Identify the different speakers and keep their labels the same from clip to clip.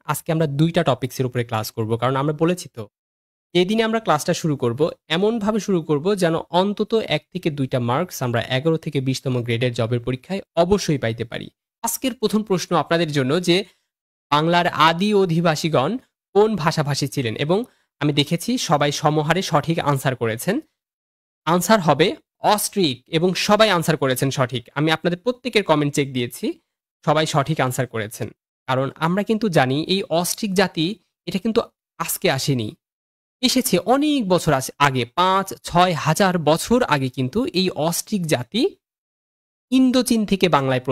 Speaker 1: আজকে আমরা ২টা টপিকসের উপরে ক্লাস করব। কারণ আমরা বলেছি তো, যেদিনে আমরা ক্লাসটা শুরু করব, এমনভাবে শুরু করব যেন অন্তত ১ থেকে ২টা মার্কস আমরা ১১ থেকে ২০তম গ্রেডের জবের পরীক্ষায় অবশ্যই পাইতে পারি। আজকের ১ম প্রশ্ন আপনাদের জন্য যে, বাংলার আদি অধিবাসীগণ কোন ভাষাভাষী ছিলেন? এবং আমি দেখেছি সবাই সমহারে সঠিক আনসার করেছেন। আনসার হবে অস্ট্রিক এবং সবাই আনসার করেছেন সঠিক। আমি আপনাদের প্রত্যেকের কমেন্ট চেক দিয়েছি। সবাই সঠিক আনসার করেছেন। কারণ আমরা কিন্তু জানি এই অস্ট্রিক জাতি এটা কিন্তু আজকে আসেনি। এসেছে অনেক বছর আগে ৫-৬ হাজার বছর আগে কিন্তু এই অস্ট্রিক জাতি ইন্দোচীন থেকে বাংলায়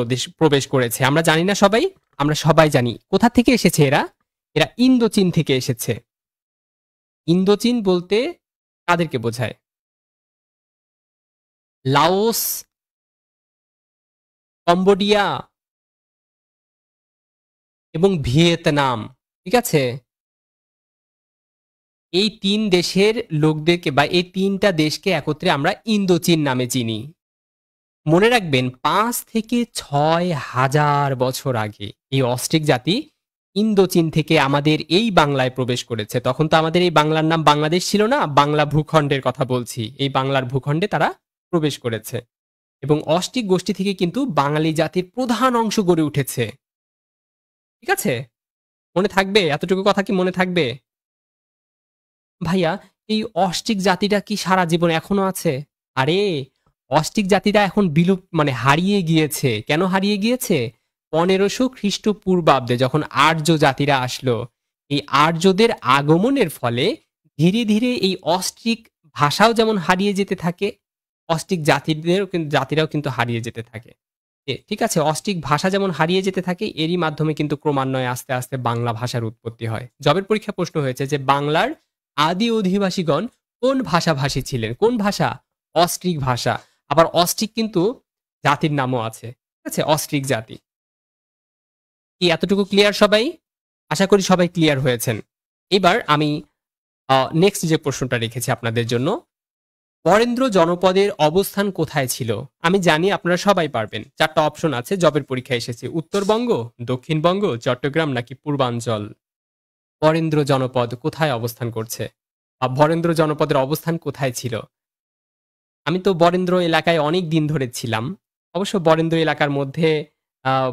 Speaker 1: প্রবেশ করেছে। আমরা জানি না সবাই? আমরা সবাই জানি। কোথা থেকে এসেছে এরা? এরা ইন্দোচীন থেকে এসেছে। ইন্দোচীন বলতে কাদেরকে বোঝায়? লাওস, কম্বোডিয়া এবং ভিয়েতনাম। ঠিক আছে? এই ৩ দেশের লোকদেরকে বা এই ৩টা দেশকে একত্রে আমরা ইন্দোচীন নামে চিনি। মনে রাখবেন ৫ থেকে ৬ হাজার বছর আগে এই অস্ট্রিক জাতি ইন্দোচীন থেকে আমাদের এই বাংলায় প্রবেশ করেছে। তখন তো আমাদের এই বাংলার নাম বাংলাদেশ ছিল না, বাংলা ভূখণ্ডের কথা বলছি। এই বাংলার ভূখণ্ডে তারা প্রবেশ করেছে। এবং অস্ট্রিক গোষ্ঠী থেকে কিন্তু বাঙালি জাতির প্রধান অংশ গড়ে উঠেছে। ঠিক আছে? মনে থাকবে? এতটুকু কথা কি মনে থাকবে? ভাইয়া, এই অস্ট্রিক জাতিটা কি সারা জীবন এখনো আছে? আরে, অস্ট্রিক জাতিটা এখন মানে হারিয়ে গিয়েছে। কেন হারিয়ে গিয়েছে? ১৫০০ খ্রিস্টপূর্বাব্দে যখন আর্য জাতিরা আসলো, এই আর্যদের আগমনের ফলে ধীরে ধীরে এই অস্ট্রিক ভাষাও যেমন হারিয়ে যেতে থাকে, অস্ট্রিক জাতিরাও কিন্তু হারিয়ে যেতে থাকে। ঠিক আছে, অস্ট্রিক ভাষা যেমন হারিয়ে যেতে থাকে, এরই মাধ্যমে কিন্তু ক্রমান্বয়ে আস্তে আস্তে বাংলা ভাষার উৎপত্তি হয়। জবের পরীক্ষা প্রশ্ন হয়েছে যে বাংলার আদি অধিবাসীগণ কোন ভাষাভাষী ছিলেন? কোন ভাষা? অস্ট্রিক ভাষা। আবার অস্ট্রিক কিন্তু জাতির নামও আছে। ঠিক আছে, অস্ট্রিক জাতি। কি এতটুকু ক্লিয়ার সবাই? আশা করি সবাই ক্লিয়ার হয়েছেন। এবার আমি নেক্সট যে প্রশ্নটা রেখেছি আপনাদের জন্য, বরেন্দ্র জনপদের অবস্থান কোথায় ছিল? আমি জানি আপনারা সবাই পারবেন। ৪টা অপশন আছে, জবের পরীক্ষায় এসেছে। উত্তরবঙ্গ, দক্ষিণবঙ্গ, চট্টগ্রাম নাকি পূর্বাঞ্চল? বরেন্দ্র জনপদ কোথায় অবস্থান করছে? বা বরেন্দ্র জনপদের অবস্থান কোথায় ছিল? আমি তো বরেন্দ্র এলাকায় অনেক দিন ধরে ছিলাম। অবশ্য বরেন্দ্র এলাকার মধ্যে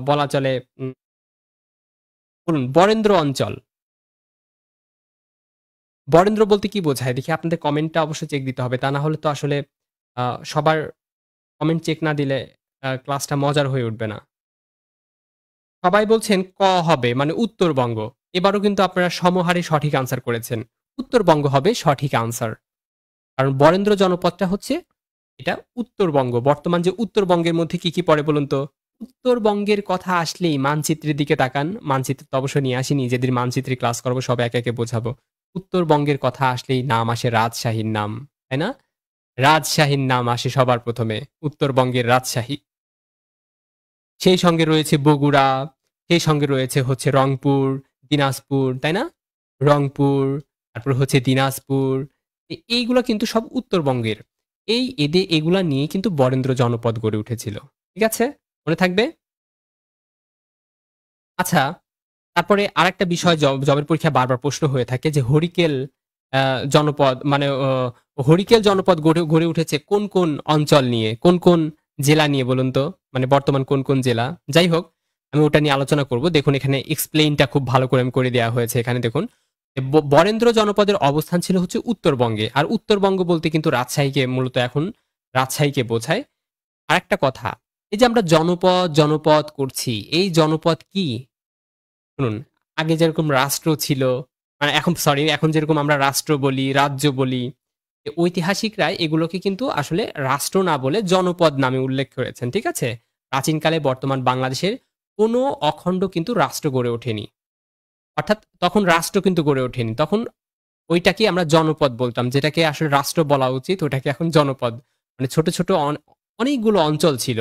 Speaker 1: বলা চলে, বলুন বরেন্দ্র অঞ্চল। বরেন্দ্র বলতে কি বোঝায়? দেখি আপনাদের কমেন্টটা অবশ্যই চেক দিতে হবে। তা না হলে তো আসলে সবার কমেন্ট চেক না দিলে ক্লাসটা মজার হয়ে উঠবে না। সবাই বলছেন ক হবে, মানে উত্তরবঙ্গ। এবারও কিন্তু আপনারা সমহারে সঠিক আনসার করেছেন। উত্তরবঙ্গ হবে সঠিক আনসার। কারণ বরেন্দ্র জনপদটা হচ্ছে এটা উত্তরবঙ্গ। বর্তমান যে উত্তরবঙ্গের মধ্যে কি কি পড়ে বলুন তো? উত্তরবঙ্গের কথা আসলেই মানচিত্রের দিকে তাকান। মানচিত্র তো অবশ্যই নিয়ে আসিনি, যেদিন মানচিত্রে ক্লাস করাবো সব একে একে বোঝাবো। উত্তরবঙ্গের কথা আসলেই নাম আসে রাজশাহীর নাম, তাই না? রাজশাহীর নাম আসে সবার প্রথমে, উত্তরবঙ্গের রাজশাহী। সেই সঙ্গে রয়েছে বগুড়া, সেই সঙ্গে রয়েছে হচ্ছে রংপুর, দিনাজপুর, তাই না? রংপুর, তারপর হচ্ছে দিনাজপুর। এইগুলো কিন্তু সব উত্তরবঙ্গের। এগুলা নিয়ে কিন্তু বরেন্দ্র জনপদ গড়ে উঠেছিল। ঠিক আছে? মনে থাকবে? আচ্ছা, তারপরে আরেকটা বিষয় জবের পরীক্ষায় বারবার প্রশ্ন হয়ে থাকে যে হরিকেল জনপদ, মানে হরিকেল জনপদ গড়ে উঠেছে কোন কোন অঞ্চল নিয়ে, কোন কোন জেলা নিয়ে বলুন তো? মানে বর্তমান কোন কোন জেলা? যাই হোক, আমি ওটা নিয়ে আলোচনা করব। দেখুন এখানে এক্সপ্লেইনটা খুব ভালো করে আমি করে দেওয়া হয়েছে। এখানে দেখুন, বরেন্দ্র জনপদের অবস্থান ছিল হচ্ছে উত্তরবঙ্গে। আর উত্তরবঙ্গ বলতে কিন্তু রাজশাহীকে মূলত এখন রাজশাহীকে বোঝায়। আরেকটা কথা, এই যে আমরা জনপদ জনপদ করছি, এই জনপদ কি? শুনুন, আগে যেরকম রাষ্ট্র ছিল, মানে এখন যেরকম আমরা রাষ্ট্র বলি, রাজ্য বলি, ঐতিহাসিকরা এগুলোকে কিন্তু আসলে রাষ্ট্র না বলে জনপদ নামে উল্লেখ করেছেন। ঠিক আছে? প্রাচীনকালে বর্তমান বাংলাদেশের কোনো অখণ্ড কিন্তু রাষ্ট্র গড়ে ওঠেনি। অর্থাৎ তখন রাষ্ট্র কিন্তু গড়ে ওঠেনি। তখন ওইটাকে আমরা জনপদ বলতাম, যেটাকে আসলে রাষ্ট্র বলা উচিত, ওটাকে এখন জনপদ। মানে ছোট ছোট অনেকগুলো অঞ্চল ছিল।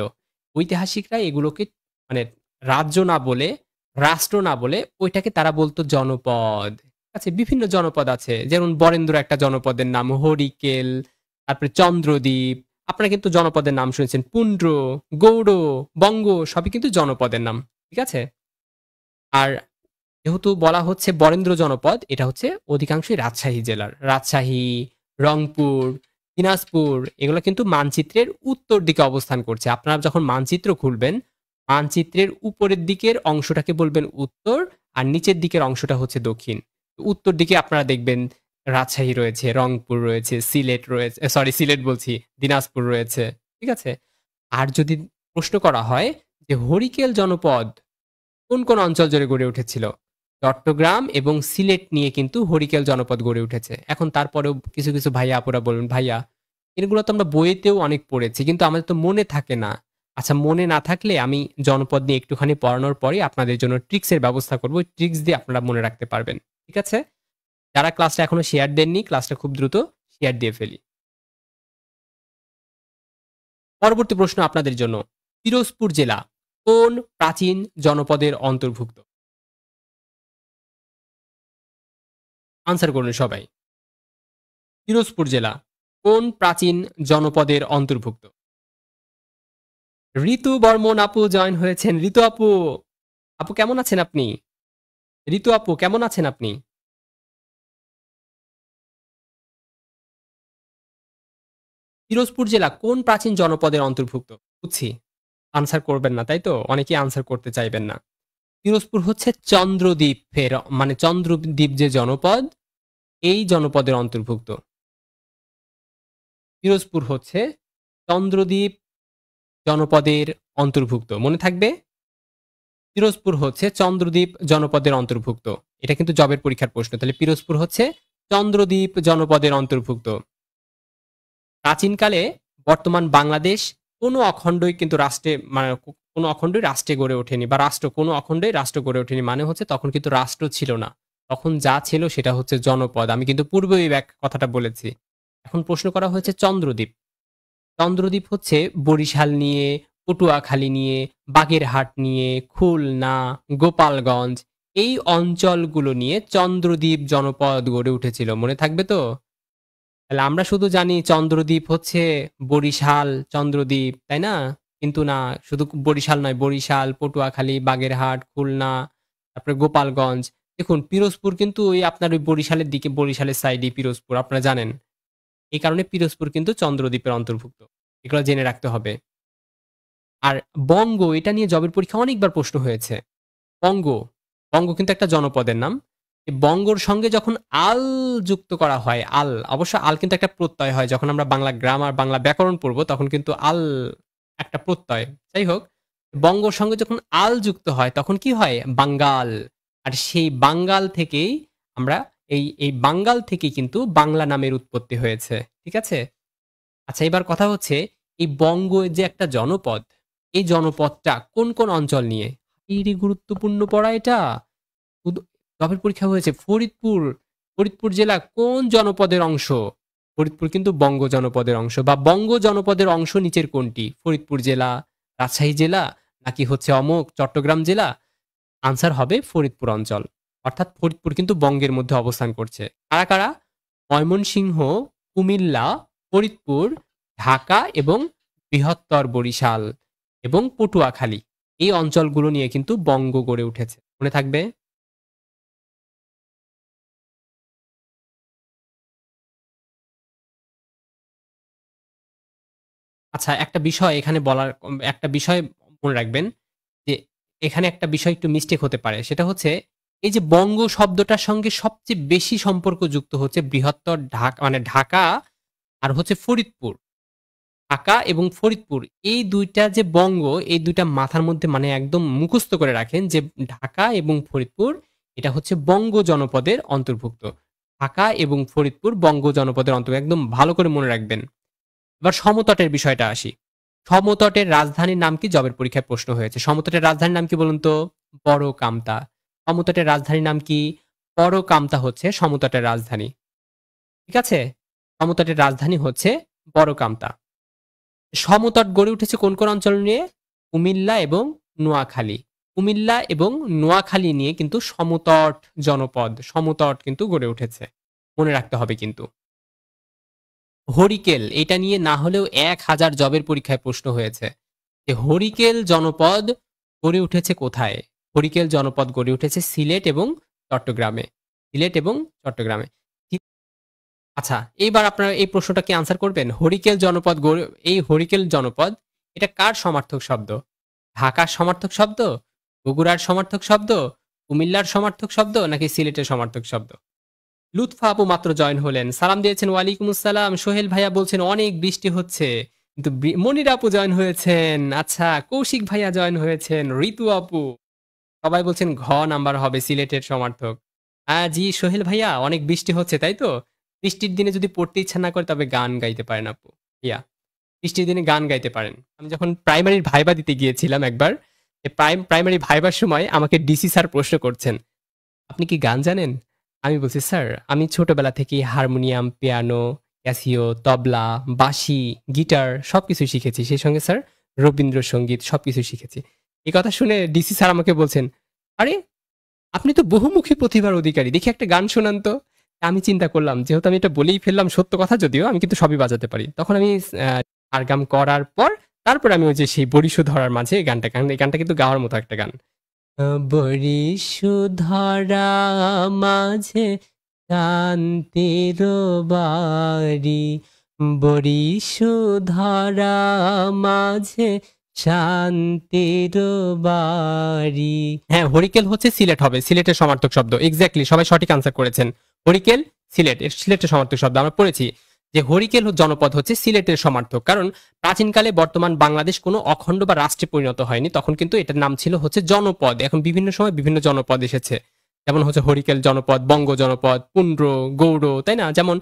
Speaker 1: ঐতিহাসিকরা এগুলোকে মানে রাজ্য না বলে, রাষ্ট্র না বলে ওইটাকে তারা বলতো জনপদ। ঠিক আছে? বিভিন্ন জনপদ আছে, যেমন বরেন্দ্র একটা জনপদের নাম, হরিকেল, তারপরে চন্দ্রদ্বীপ। আপনারা কিন্তু জনপদের নাম শুনেছেন, পুন্ড্র, গৌড়, বঙ্গ, সবই কিন্তু জনপদের নাম। ঠিক আছে? আর যেহেতু বলা হচ্ছে বরেন্দ্র জনপদ, এটা হচ্ছে অধিকাংশই রাজশাহী জেলার। রাজশাহী, রংপুর, দিনাজপুর এগুলো কিন্তু মানচিত্রের উত্তর দিকে অবস্থান করছে। আপনারা যখন মানচিত্র খুলবেন, মানচিত্রের উপরের দিকের অংশটাকে বলবেন উত্তর, আর নিচের দিকের অংশটা হচ্ছে দক্ষিণ। উত্তর দিকে আপনারা দেখবেন রাজশাহী রয়েছে, রংপুর রয়েছে, সিলেট রয়েছে, সরি সিলেট বলছি, দিনাজপুর রয়েছে। ঠিক আছে? আর যদি প্রশ্ন করা হয় যে হরিকেল জনপদ কোন কোন অঞ্চল জুড়ে গড়ে উঠেছিল, চট্টগ্রাম এবং সিলেট নিয়ে কিন্তু হরিকেল জনপদ গড়ে উঠেছে। এখন তারপরেও কিছু কিছু ভাইয়া আপুরা বলুন, ভাইয়া এগুলো তো আমরা বইয়েতেও অনেক পড়েছি, কিন্তু আমাদের তো মনে থাকে না। আচ্ছা, মনে না থাকলে আমি জনপদ নিয়ে একটুখানি পড়ানোর পরে আপনাদের জন্য ট্রিক্সের ব্যবস্থা করবো। ট্রিক্স দিয়ে আপনারা মনে রাখতে পারবেন। ঠিক আছে? যারা ক্লাসটা এখনো শেয়ার দেননি, ক্লাসটা খুব দ্রুত শেয়ার দিয়ে ফেলি। পরবর্তী প্রশ্ন আপনাদের জন্য, পিরোজপুর জেলা কোন প্রাচীন জনপদের অন্তর্ভুক্ত? আনসার করুন সবাই। পিরোজপুর জেলা কোন প্রাচীন জনপদের অন্তর্ভুক্ত? ঋতু বর্মন আপু জয়েন হয়েছেন। ঋতু আপু, আপু কেমন আছেন আপনি? ঋতু আপু কেমন আছেন আপনি? পিরোজপুর জেলা কোন প্রাচীন জনপদের অন্তর্ভুক্ত? বুঝছি, আনসার করবেন না তাই তো, অনেকেই আনসার করতে চাইবেন না। পিরোজপুর হচ্ছে চন্দ্রদ্বীপের, মানে চন্দ্রদ্বীপ যে জনপদ, এই জনপদের অন্তর্ভুক্ত। পিরোজপুর হচ্ছে চন্দ্রদ্বীপ জনপদের অন্তর্ভুক্ত, মনে থাকবে। পিরোজপুর হচ্ছে চন্দ্রদ্বীপ জনপদের অন্তর্ভুক্ত। এটা কিন্তু জবের পরীক্ষার প্রশ্ন। তাহলে পিরোজপুর হচ্ছে চন্দ্রদ্বীপ জনপদের অন্তর্ভুক্ত। প্রাচীনকালে বর্তমান বাংলাদেশ কোনো অখণ্ডই কিন্তু রাষ্ট্রে, মানে কোনো অখণ্ডই রাষ্ট্রে গড়ে ওঠেনি, বা রাষ্ট্র কোনো অখণ্ডই রাষ্ট্র গড়ে ওঠেনি, মানে হচ্ছে তখন কিন্তু রাষ্ট্র ছিল না। তখন যা ছিল সেটা হচ্ছে জনপদ। আমি কিন্তু পূর্বেই কথাটা বলেছি। এখন প্রশ্ন করা হয়েছে চন্দ্রদ্বীপ। চন্দ্রদ্বীপ হচ্ছে বরিশাল নিয়ে, পটুয়াখালী নিয়ে, বাগেরহাট নিয়ে, খুলনা, গোপালগঞ্জ এই অঞ্চলগুলো নিয়ে চন্দ্রদ্বীপ জনপদ গড়ে উঠেছিল, মনে থাকবে তো। তাহলে আমরা শুধু জানি চন্দ্রদ্বীপ হচ্ছে বরিশাল, চন্দ্রদ্বীপ, তাই না? কিন্তু না, শুধু বরিশাল নয়, বরিশাল, পটুয়াখালী, বাগেরহাট, খুলনা, তারপরে গোপালগঞ্জ। দেখুন পিরোজপুর কিন্তু ওই আপনার ওই বরিশালের দিকে, বরিশালের সাইডে পিরোজপুর, আপনারা জানেন। এই কারণে পিরোজপুর কিন্তু চন্দ্রদ্বীপের অন্তর্ভুক্ত। এগুলো জেনে রাখতে হবে। আর বঙ্গ, এটা নিয়ে জবের পরীক্ষা অনেকবার প্রশ্ন হয়েছে। বঙ্গ, বঙ্গ কিন্তু একটা জনপদের নাম। এই বঙ্গর সঙ্গে যখন আল যুক্ত করা হয়, আল, অবশ্য আল কিন্তু একটা প্রত্যয় হয়। যখন আমরা বাংলা গ্রামার, বাংলা ব্যাকরণ পড়বো তখন কিন্তু আল একটা প্রত্যয়। যাই হোক, বঙ্গর সঙ্গে যখন আল যুক্ত হয় তখন কি হয়? বাঙ্গাল। আর সেই বাঙ্গাল থেকেই আমরা, এই বাঙ্গাল থেকেই কিন্তু বাংলা নামের উৎপত্তি হয়েছে। ঠিক আছে? আচ্ছা, এবার কথা হচ্ছে এই বঙ্গ যে একটা জনপদ, এই জনপদটা কোন কোন অঞ্চল নিয়ে? এই গুরুত্বপূর্ণ পড়া এটা। জবের পরীক্ষা হয়েছে। ফরিদপুর, ফরিদপুর জেলা কোন জনপদের অংশ? ফরিদপুর কিন্তু বঙ্গ জনপদের অংশ, বা বঙ্গ জনপদের অংশ নিচের কোনটি? ফরিদপুর জেলা, রাজশাহী জেলা, নাকি হচ্ছে অমুক চট্টগ্রাম জেলা? আনসার হবে ফরিদপুর অঞ্চল। অর্থাৎ ফরিদপুর কিন্তু বঙ্গের মধ্যে অবস্থান করছে। কারা কারা? ময়মনসিংহ, কুমিল্লা, ফরিদপুর, ঢাকা এবং বৃহত্তর বরিশাল এবং পটুয়াখালী, এই অঞ্চলগুলো নিয়ে কিন্তু বঙ্গ গড়ে উঠেছে, মনে থাকবে। আচ্ছা, একটা বিষয় এখানে বলার, একটা বিষয় মনে রাখবেন যে এখানে একটা বিষয় একটু মিস্টেক হতে পারে। সেটা হচ্ছে এই যে বঙ্গ শব্দটার সঙ্গে সবচেয়ে বেশি সম্পর্ক যুক্ত হচ্ছে বৃহত্তর ঢাকা, মানে ঢাকা, আর হচ্ছে ফরিদপুর। ঢাকা এবং ফরিদপুর এই দুইটা যে বঙ্গ, এই দুইটা মাথার মধ্যে মানে একদম মুখস্থ করে রাখেন যে ঢাকা এবং ফরিদপুর এটা হচ্ছে বঙ্গ জনপদের অন্তর্ভুক্ত। ঢাকা এবং ফরিদপুর বঙ্গ জনপদের অন্তর্ভুক্ত, একদম ভালো করে মনে রাখবেন। এবার সমতটের বিষয়টা আসি। সমতটের রাজধানীর নাম কি? জবের পরীক্ষায় প্রশ্ন হয়েছে। সমতটের রাজধানীর নাম কি বলুন তো? বড় কামতা। সমতটের রাজধানীর নাম কি? বড় কামতা হচ্ছে সমতটের রাজধানী। ঠিক আছে? সমতটের রাজধানী হচ্ছে বড় কামতা। সমতট গড়ে উঠেছে কোন কোন অঞ্চল নিয়ে? কুমিল্লা এবং নোয়াখালী। কুমিল্লা এবং নোয়াখালী নিয়ে কিন্তু সমতট জনপদ, সমতট কিন্তু গড়ে উঠেছে, মনে রাখতে হবে কিন্তু। হরিকেল, এটা নিয়ে না হলেও 1000 জবের পরীক্ষায় প্রশ্ন হয়েছে যে হরিকেল জনপদ গড়ে উঠেছে কোথায়? হরিকেল জনপদ গড়ে উঠেছে সিলেট এবং চট্টগ্রামে। সিলেট এবং চট্টগ্রামে। আচ্ছা, এইবার আপনারা এই প্রশ্নটা কি আনসার করবেন? এই হরিকেল জনপদ এটা কার সমার্থক শব্দ? ঢাকার সমার্থক শব্দ, বগুড়ার সমার্থক শব্দ, কুমিল্লার সমার্থক শব্দ নাকি সিলেটের সমার্থক শব্দ? লুৎফা আপু মাত্র জয়েন হলেন, সালাম দিয়েছেন। ওয়ালাইকুম আসসালাম। সোহেল ভাইয়া বলছেন অনেক বৃষ্টি হচ্ছে, কিন্তু মনির আপু জয়েন হয়েছেন। আচ্ছা, কৌশিক ভাইয়া জয়েন হয়েছেন, ঋতু আপু সবাই বলছেন ঘ নাম্বার হবে সিলেটের সমার্থক। জি সোহেল ভাইয়া, অনেক বৃষ্টি হচ্ছে তাই তো? বৃষ্টির দিনে যদি পড়তে ইচ্ছা না করে তবে গান গাইতে পারেন আপু। ইয়া, বৃষ্টির দিনে গান গাইতে পারেন। আমি যখন প্রাইমারির ভাইবা দিতে গিয়েছিলাম একবার, প্রাইমারি ভাইবার সময় আমাকে ডিসি স্যার প্রশ্ন করছেন, আপনি কি গান জানেন? আমি বলছি, স্যার আমি ছোটবেলা থেকেই হারমোনিয়াম, পিয়ানো, ক্যাসিও, তবলা, বাঁশি, গিটার সবকিছু শিখেছি। সেই সঙ্গে স্যার রবীন্দ্রসঙ্গীত সবকিছু শিখেছি। এই কথা শুনে ডিসি স্যার আমাকে বলছেন, আরে আপনি তো বহুমুখী প্রতিভার অধিকারী, দেখি একটা গান শোনান তো। আমি চিন্তা করলাম যেহেতু আমি এটা বলেই ফেললাম, সত্য কথা যদিও, আমি কিন্তু সবই বাজাতে পারি। তখন আমি আরগাম করার পর তারপর আমি ওই যে সেই বরিশু ধরার মাঝে এই গানটা কিন্তু গাওয়ার মতো একটা গান। বরিশু ধরা মাঝে শান্তির বাড়ি, বরিশু ধরা মাঝে শান্তির বাড়ি। হ্যাঁ, হরিকেল হচ্ছে সিলেট হবে, সিলেটের সমার্থক শব্দ। এক্স্যাক্টলি, সবাই সঠিক আনসার করেছেন। হরিকেল সিলেটের সমার্থক শব্দ। আমরা পড়েছি যে হরিকেল জনপদ হচ্ছে সিলেটের সমার্থক, কারণ প্রাচীনকালে বর্তমান বাংলাদেশ কোনো অখণ্ড বা রাষ্ট্রে পরিণত হয়নি, তখন কিন্তু এটার নাম ছিল হচ্ছে জনপদ। এখন বিভিন্ন সময় বিভিন্ন জনপদ এসেছে, যেমন হচ্ছে হরিকেল জনপদ, বঙ্গ জনপদ, পুন্ড্র, গৌড়, তাই না? যেমন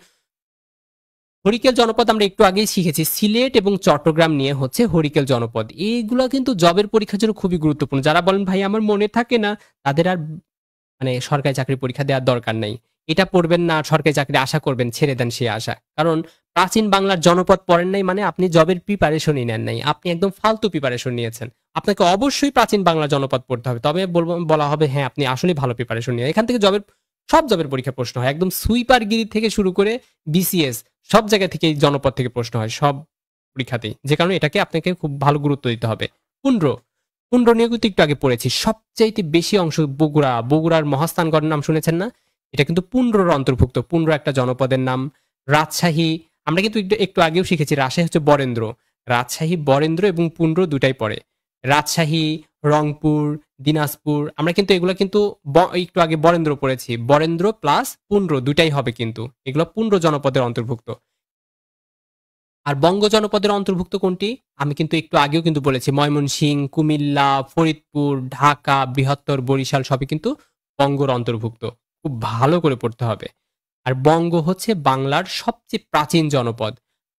Speaker 1: হরিকেল জনপদ আমরা একটু আগেই শিখেছি, সিলেট এবং চট্টগ্রাম নিয়ে হচ্ছে হরিকেল জনপদ। এইগুলা কিন্তু জবের পরীক্ষার জন্য খুবই গুরুত্বপূর্ণ। যারা বলেন ভাই আমার মনে থাকে না, তাদের আর মানে সরকারি চাকরির পরীক্ষা দেওয়ার দরকার নাই। এটা পড়বেন না, সরকারি চাকরি আশা করবেন, ছেড়ে দেন সে আশা। কারণ প্রাচীন বাংলার জনপদ পড়েন নাই মানে আপনি জবের প্রিপারেশনই নেন নাই, আপনি একদম ফালতু প্রিপারেশন নিয়েছেন। আপনাকে অবশ্যই প্রাচীন বাংলা জনপদ পড়তে হবে, তবে বলা হবে হ্যাঁ আপনি আসলে ভালো প্রিপারেশন নিয়ে। এখান থেকে সব জবের পরীক্ষা প্রশ্ন হয়, একদম সুইপারগিরি থেকে শুরু করে বিসিএস সব জায়গা থেকে এই জনপদ থেকে প্রশ্ন হয় সব পরীক্ষাতেই। যে কারণে এটাকে আপনাকে খুব ভালো গুরুত্ব দিতে হবে। পুন্ড্র পুন্ড্র নিয়ে কিন্তু একটু আগে পড়েছি, সবচাইতে বেশি অংশ বগুড়ার মহাস্থানগড় নাম শুনেছেন না? এটা কিন্তু পুন্ড্রর অন্তর্ভুক্ত। পুন্ড্র একটা জনপদের নাম। রাজশাহী আমরা কিন্তু একটু আগেও শিখেছি, রাজশাহী হচ্ছে বরেন্দ্র। রাজশাহী বরেন্দ্র এবং পুন্ড্র দুটাই পড়ে। রাজশাহী, রংপুর, দিনাজপুর, আমরা কিন্তু এগুলো কিন্তু একটু আগে বরেন্দ্র পড়েছি। বরেন্দ্র প্লাস পুন্ড্র দুটাই হবে, কিন্তু এগুলো পুন্ড্র জনপদের অন্তর্ভুক্ত। আর বঙ্গ জনপদের অন্তর্ভুক্ত কোনটি? আমি কিন্তু একটু আগেও কিন্তু বলেছি, ময়মনসিংহ, কুমিল্লা, ফরিদপুর, ঢাকা, বৃহত্তর বরিশাল সবই কিন্তু বঙ্গর অন্তর্ভুক্ত। খুব ভালো করে পড়তে হবে। আর বঙ্গ হচ্ছে বাংলার সবচেয়ে প্রাচীন জনপদ।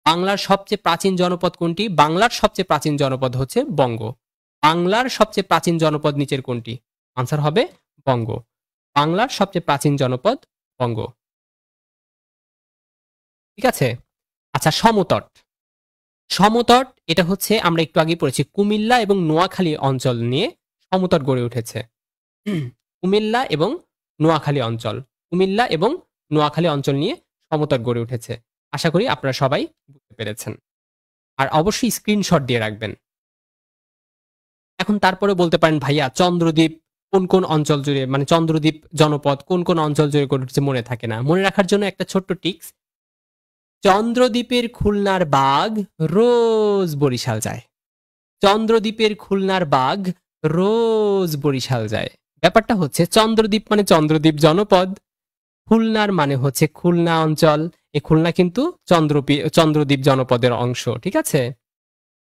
Speaker 1: বাংলার সবচেয়ে প্রাচীন জনপদ কোনটি? বাংলার সবচেয়ে প্রাচীন জনপদ হচ্ছে বঙ্গ। বাংলার সবচেয়ে প্রাচীন জনপদ নিচের কোনটি? আনসার হবে বঙ্গ। বাংলার সবচেয়ে প্রাচীন জনপদ বঙ্গ। ঠিক আছে। আচ্ছা, সমতট। সমতট এটা হচ্ছে আমরা একটু আগে পড়েছি, কুমিল্লা এবং নোয়াখালী অঞ্চল নিয়ে সমতট গড়ে উঠেছে। কুমিল্লা এবং নোয়াখালী অঞ্চল, কুমিল্লা এবং নোয়াখালী অঞ্চল নিয়ে সমতট গড়ে উঠেছে। আশা করি আপনারা সবাই বুঝতে পেরেছেন। আর অবশ্যই স্ক্রিনশট দিয়ে রাখবেন। এখন তারপরে বলতে পারেন ভাইয়া চন্দ্রদ্বীপ কোন কোন অঞ্চল জুড়ে, মানে চন্দ্রদ্বীপ জনপদ কোন কোন অঞ্চল জুড়ে গড়ে উঠেছে মনে থাকে না। মনে রাখার জন্য একটা ছোট্ট টিক্স, চন্দ্রদ্বীপের খুলনার বাঘ রোজ বরিশাল যায়। চন্দ্রদ্বীপের খুলনার বাঘ রোজ বরিশাল যায়। ব্যাপারটা হচ্ছে চন্দ্রদ্বীপ মানে চন্দ্রদ্বীপ জনপদ, খুলনার মানে হচ্ছে খুলনা অঞ্চল। এই খুলনা কিন্তু চন্দ্রদ্বীপ জনপদের অংশ, ঠিক আছে?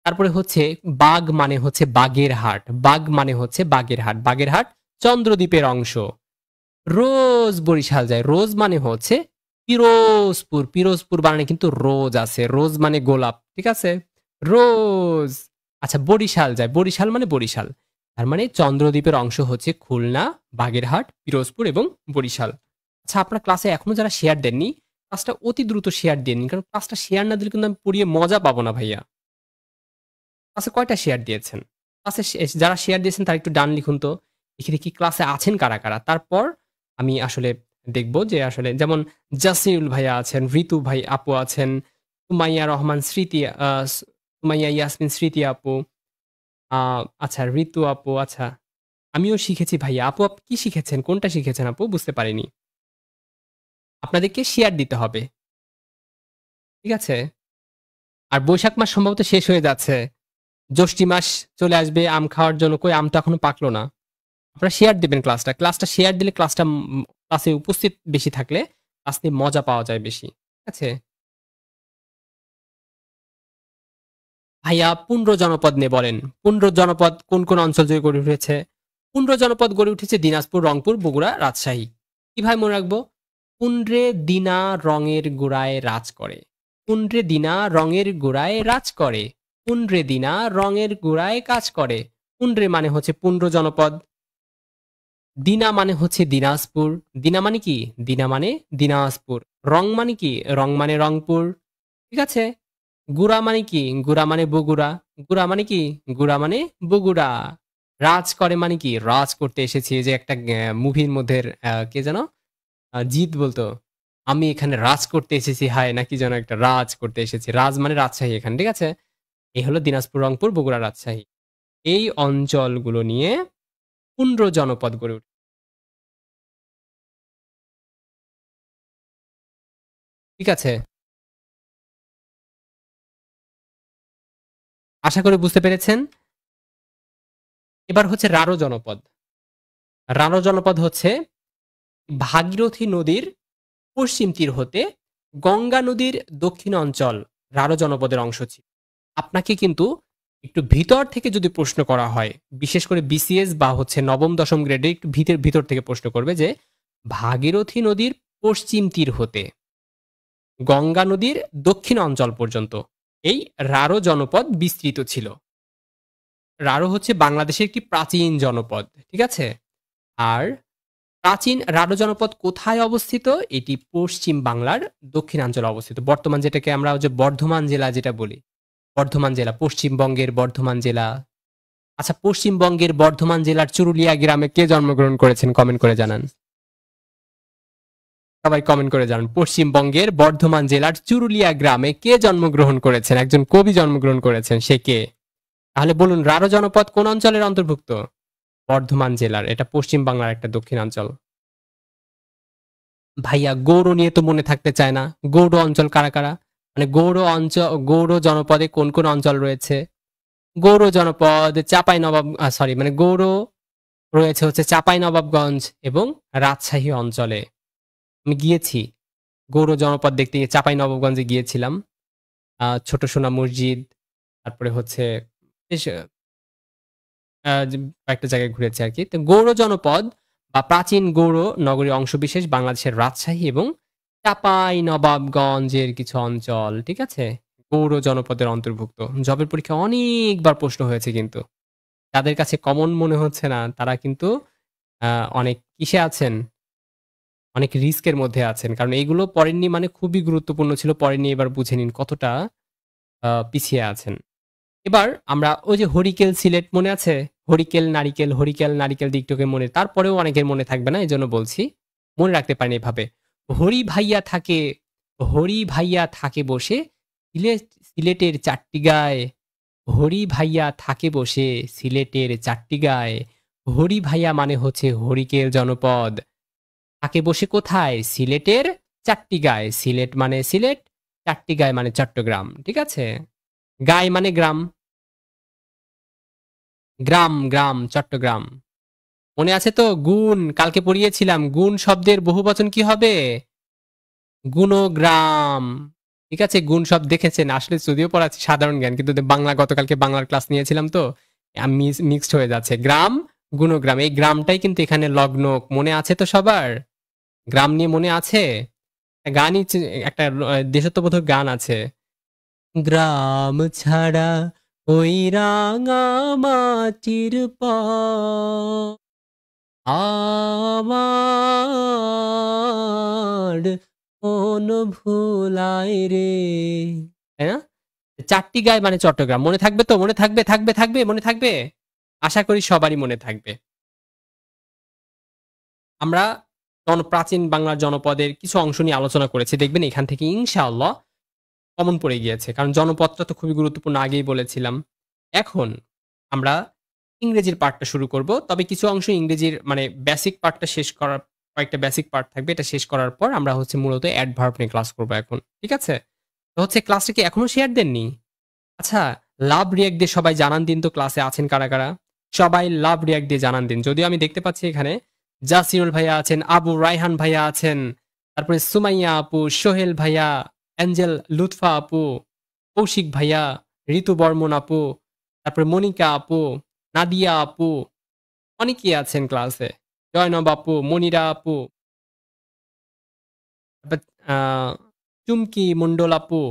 Speaker 1: তারপরে হচ্ছে বাঘ মানে হচ্ছে বাগেরহাট, বাঘ মানে হচ্ছে বাগেরহাট, বাগেরহাট চন্দ্রদ্বীপের অংশ। রোজ বরিশাল যায়, রোজ মানে হচ্ছে পিরোজপুর, পিরোজপুর বানানে কিন্তু রোজ আছে, রোজ মানে গোলাপ, ঠিক আছে? রোজ। আচ্ছা, বরিশাল যায়, বরিশাল মানে বরিশাল। তার মানে চন্দ্রদ্বীপের অংশ হচ্ছে খুলনা, বাগেরহাট, পিরোজপুর এবং বরিশাল। আচ্ছা, আপনার ক্লাসে এখনো যারা শেয়ার দেননি, ক্লাসটা অতি দ্রুত শেয়ার দিয়ে নিন, কারণ ক্লাসটা শেয়ার না দিলে কিন্তু আমি পড়িয়ে মজা পাবো না ভাইয়া। ক্লাসে কয়টা শেয়ার দিয়েছেন? ক্লাসে যারা শেয়ার দিয়েছেন তারা একটু ডান লিখুন তো, দেখি দেখি ক্লাসে আছেন কারা কারা। তারপর আমি আসলে দেখবো যে আসলে যেমন জাসিউল ভাইয়া আছেন, ঋতু ভাই আপু আছেন, সুমাইয়া রহমান স্মৃতি, সুমাইয়া ইয়াসমিন স্মৃতি আপু, আচ্ছা ঋতু আপু, আচ্ছা আমিও শিখেছি ভাইয়া। আপু কি শিখেছেন? কোনটা শিখেছেন আপু? বুঝতে পারিনি। আপনাদেরকে শেয়ার দিতে হবে। ঠিক আছে? আর বৈশাখ মাস সম্ভবত শেষ হয়ে যাচ্ছে। জ্যৈষ্ঠ মাস চলে আসবে আম খাওয়ার জন্য। কই আম তো এখনো পাকলো না। আপনারা শেয়ার দিবেন ক্লাসটা। ক্লাসটা শেয়ার দিলে ক্লাসে উপস্থিত বেশি থাকলে ক্লাস নিয়ে মজা পাওয়া যায় বেশি। ঠিক আছে? ভাইয়া ১৫ জনপদ নিয়ে বলেন। ১৫ জনপদ কোন অঞ্চল জুড়ে গড়ে উঠেছে? ১৫ জনপদ গড়ে উঠেছে দিনাজপুর, রংপুর, বগুড়া, রাজশাহী। কিভাবে মনে রাখবো? "পুন্ড্রে দিনা রঙের গোড়ায় রাজ করে। পুন্ড্রে দিনা রঙের গোড়ায় রাজ করে। পুন্ড্রে দিনা রঙের গোড়ায় কাজ করে।" পুন্ড্রে মানে হচ্ছে ১৫ জনপদ। দিনা মানে হচ্ছে দিনাজপুর। দিনা মানে কি? দিনা মানে দিনাজপুর। রং মানে কি? রং মানে রংপুর। ঠিক আছে? গুড়া মানে কি? গুড়া মানে বগুড়া। গুড়া মানে কি? গুড়া মানে বগুড়া। রাজ করে মানে কি? রাজ করতে এসেছি। এই যে একটা মুভির মধ্যে কে যেন? জিৎ বলতো, "আমি এখানে রাজ করতে এসেছি হায়" না কি যেন একটা রাজ করতে এসেছি। রাজ মানে রাজশাহী এখানে। ঠিক আছে? এই হলো দিনাজপুর, রংপুর, বগুড়া, রাজশাহী। এই অঞ্চলগুলো নিয়ে ১৫ জনপদ গড়ে উঠে। ঠিক আছে? আশা করি বুঝতে পেরেছেন। এবার হচ্ছে রারো জনপদ। রারো জনপদ হচ্ছে ভাগীরথী নদীর পশ্চিম তীর হতে গঙ্গা নদীর দক্ষিণ অঞ্চল রারো জনপদের অংশ ছিল। আপনাকে কিন্তু একটু ভিতর থেকে যদি প্রশ্ন করা হয়, বিশেষ করে বিসিএস বা হচ্ছে নবম দশম গ্রেডে একটু ভিতর থেকে প্রশ্ন করবে যে ভাগীরথী নদীর পশ্চিম তীর হতে গঙ্গা নদীর দক্ষিণ অঞ্চল পর্যন্ত এই রারো জনপদ বিস্তৃত ছিল। রারো হচ্ছে বাংলাদেশের একটি প্রাচীন জনপদ। ঠিক আছে? আর প্রাচীন রাঢ় জনপদ কোথায় অবস্থিত? এটি পশ্চিম বাংলার দক্ষিণাঞ্চলে অবস্থিত। বর্তমান যেটাকে আমরা যে বর্ধমান জেলা যেটা বলি। বর্ধমান জেলা, পশ্চিমবঙ্গের বর্ধমান জেলা। আচ্ছা, পশ্চিমবঙ্গের বর্ধমান জেলার চুরুলিয়া গ্রামে কে জন্মগ্রহণ করেছেন? কমেন্ট করে জানান। সবাই কমেন্ট করে জানান। পশ্চিমবঙ্গের বর্ধমান জেলার চুরুলিয়া গ্রামে কে জন্মগ্রহণ করেছেন? একজন কবি জন্মগ্রহণ করেছেন। সে কে? তাহলে বলুন রাঢ় জনপদ কোন অঞ্চলের অন্তর্ভুক্ত? বর্ধমান জেলার। এটা পশ্চিম বাংলার একটা দক্ষিণাঞ্চল। ভাইয়া গৌড় নিয়ে তো মনে থাকতে চায় না। গৌড় অঞ্চল কারা কারা? মানে গৌড় জনপদে কোন অঞ্চল রয়েছে? গৌড় জনপদ চাপাই নবাব সরি মানে গৌড় রয়েছে হচ্ছে চাপাই নবাবগঞ্জ এবং রাজশাহী অঞ্চলে। আমি গিয়েছি গৌড় জনপদ দেখতে গিয়ে চাপাই নবাবগঞ্জে গিয়েছিলাম। ছোট সোনা মসজিদ, তারপরে হচ্ছে বেশ কয়েকটা জায়গায় ঘুরেছি আরকি। তো গৌড় জনপদ বা প্রাচীন গৌড় নগরীর অংশবিশেষ বাংলাদেশের রাজশাহী এবং চাঁপাইনবাবগঞ্জের কিছু অঞ্চল। ঠিক আছে? গৌড় জনপদের অন্তর্ভুক্ত। জবের পরীক্ষায় অনেকবার প্রশ্ন হয়েছে কিন্তু। যাদের কাছে কমন মনে হচ্ছে না তারা কিন্তু আ অনেক কিসে আছেন? অনেক রিস্কের মধ্যে আছেন। কারণ এইগুলো পড়েননি মানে খুবই গুরুত্বপূর্ণ ছিল। পড়েননি, এবার বুঝে নিন কতটা পিছিয়ে আছেন। এবার আমরা ওই যে হরিকেল সিলেট মনে আছে? হরিকেল নারিকেল দিকটাকে মনে, তারপরেও অনেকের মনে থাকবে না এজন্য বলছি। মনে রাখতে পারেন এভাবে। হরি ভাইয়া থাকে হরি ভাইয়া থাকে বসে সিলেটের চারটি গায়। হরি ভাইয়া থাকে বসে সিলেটের চারটি গায়। হরি ভাইয়া মানে হচ্ছে হরিকেল জনপদ। থাকে বসে কোথায়? সিলেটের চারটি গায়। সিলেট মানে সিলেট, চারটি গায় মানে চট্টগ্রাম। ঠিক আছে? গায় মানে গ্রাম। গ্রাম, চট্টগ্রাম। মনে আছে তো? গুণ, কালকে পড়িয়েছিলাম। গুণ শব্দের বহুবচন কি হবে? গুণগ্রাম। ঠিক আছে? গুণ শব্দ দেখেছেন। আসলে যদিও পড়াচ্ছি সাধারণ জ্ঞান কিন্তু বাংলা গতকালকে বাংলার ক্লাস নিয়েছিলাম তো মিক্সড হয়ে যাচ্ছে। গ্রাম, গুণগ্রাম। এই গ্রামটাই কিন্তু এখানে লগ্ন। মনে আছে তো সবার? গ্রাম নিয়ে মনে আছে? গানই একটা দেশাত্মবোধক গান আছে। গ্রাম ছাড়া ওই রাঙা মাটির পর আমার মন ভুলায় রে। তাই না? চারটি গায় মানে চট্টগ্রাম। মনে থাকবে তো? মনে থাকবে, মনে থাকবে? আশা করি সবারই মনে থাকবে। আমরা প্রাচীন বাংলার জনপদের কিছু অংশ নিয়ে আলোচনা করেছি। দেখবেন এখান থেকে ইনশাআল্লাহ কমন পড়ে গিয়েছে। কারণ জনপদটা তো খুবই গুরুত্বপূর্ণ, আগেই বলেছিলাম। এখন আমরা ইংরেজির পার্টটা শুরু করব। তবে কিছু অংশ ইংরেজির মানে বেসিক পার্টটা শেষ করার কয়েকটা বেসিক পার্ট থাকবে। এটা শেষ করার পর আমরা হচ্ছে মূলত অ্যাডভার্ব নিয়ে ক্লাস করব এখন। ঠিক আছে? তো হচ্ছে ক্লাসটা কি এখনো শেয়ার দেননি? আচ্ছা, লাভ রিঅ্যাক্ট দিয়ে সবাই জানান দিন তো ক্লাসে আছেন কারা, কারা? সবাই লাভ রিঅ্যাক্ট দিয়ে জানান দিন। যদিও আমি দেখতে পাচ্ছি এখানে জাসিরুল ভাইয়া আছেন, আবু রায়হান ভাইয়া আছেন, তারপরে সুমাইয়া আপু, সোহেল ভাইয়া, অ্যাঞ্জেল লুৎফা আপু, কৌশিক ভাইয়া, ঋতু বর্মন আপু, তারপরে মনিকা আপু, নাদিয়া আপু, অনেকেই আছেন ক্লাসে। জয়নব আপু, মনিরা আপু, তারপর আ চুমকি মন্ডল আপু,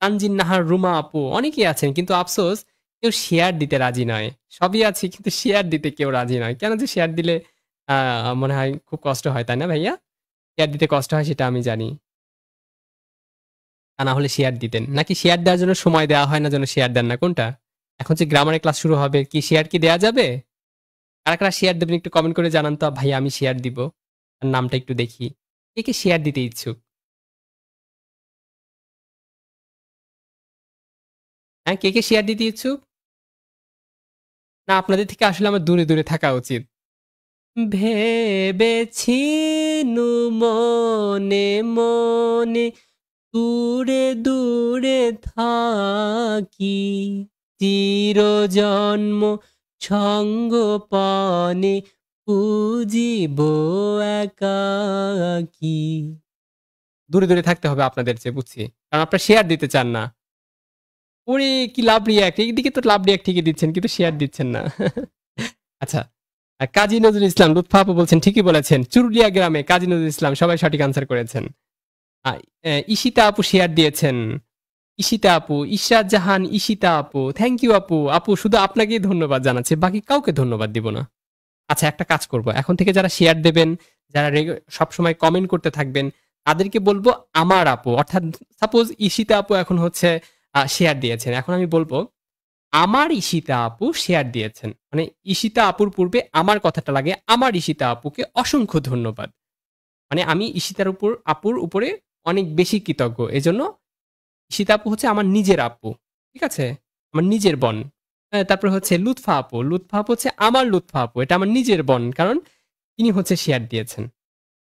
Speaker 1: তানজিন নাহার রুমা আপু অনেকেই আছেন কিন্তু আফসোস কেউ শেয়ার দিতে রাজি নয়। সবই আছে কিন্তু শেয়ার দিতে কেউ রাজি নয়। কেন যে শেয়ার দিলে আ মনে হয় খুব কষ্ট হয়, তাই না ভাইয়া? শেয়ার দিতে কষ্ট হয় সেটা আমি জানি। তা না হলে শেয়ার দিতেন। নাকি শেয়ার দেওয়ার জন্য সময় দেওয়া হয় না জন্য শেয়ার দেন না কোনটা? এখন যে গ্রামারের ক্লাস শুরু হবে কি শেয়ার কি দেয়া যাবে? কারা, কারা শেয়ার দেবেন একটু কমেন্ট করে জানান তো ভাইয়া আমি শেয়ার দিব। আর নামটা একটু দেখি। কে, কে শেয়ার দিতে ইচ্ছুক? হ্যাঁ, কে, কে শেয়ার দিতে ইচ্ছুক? না আপনাদের থেকে আসলে আমার দূরে, দূরে থাকা উচিত। ভেবেছিনু মনে মনে দূরে দূরে থাকি চিরজন্ম সঙ্গপনে পুজিব একাকী। দূরে দূরে থাকতে হবে আপনাদের চেয়ে বুঝছি, কারণ আপনারা শেয়ার দিতে চান না। ওরে কি লাভ রিয়াক্ট, এইদিকে তো লাভ রিয়াক্ট ঠিকই দিচ্ছেন কিন্তু শেয়ার দিচ্ছেন না। আচ্ছা, কাজী নজরুল ইসলাম লুৎফা আপু বলছেন ঠিকই বলেছেন, চুরুলিয়া গ্রামে কাজী নজরুল ইসলাম সবাই সঠিক আনসার করেছেন। আ ঈশিতা আপু শেয়ার দিয়েছেন। ঈশিতা আপু, ইশরাত জাহান ঈশিতা আপু, থ্যাংক ইউ আপু। আপু শুধু আপনাকেই ধন্যবাদ জানাচ্ছি, বাকি কাউকে ধন্যবাদ দিব না। আচ্ছা একটা কাজ করব। এখন থেকে যারা শেয়ার দেবেন, যারা সবসময় কমেন্ট করতে থাকবেন, তাদেরকে বলবো আমার আপু। অর্থাৎ সাপোজ ঈশিতা আপু এখন হচ্ছে শেয়ার দিয়েছেন। এখন আমি বলবো আমার ঈশিতা আপু শেয়ার দিয়েছেন। মানে ঈশিতা আপুর পূর্বে আমার কথাটা লাগে। আমার ঈশিতা আপুকে অসংখ্য ধন্যবাদ। মানে আমি ঈশিতার আপুর উপরে অনেক বেশি কৃতজ্ঞ। এজন্য ঈশিতা আপু হচ্ছে আমার নিজের আপু। ঠিক আছে? আমার নিজের বোন। তারপরে হচ্ছে লুৎফা আপু। লুৎফা আপু হচ্ছে আমার লুৎফা আপু। এটা আমার নিজের বোন। কারণ তিনি হচ্ছে শেয়ার দিয়েছেন।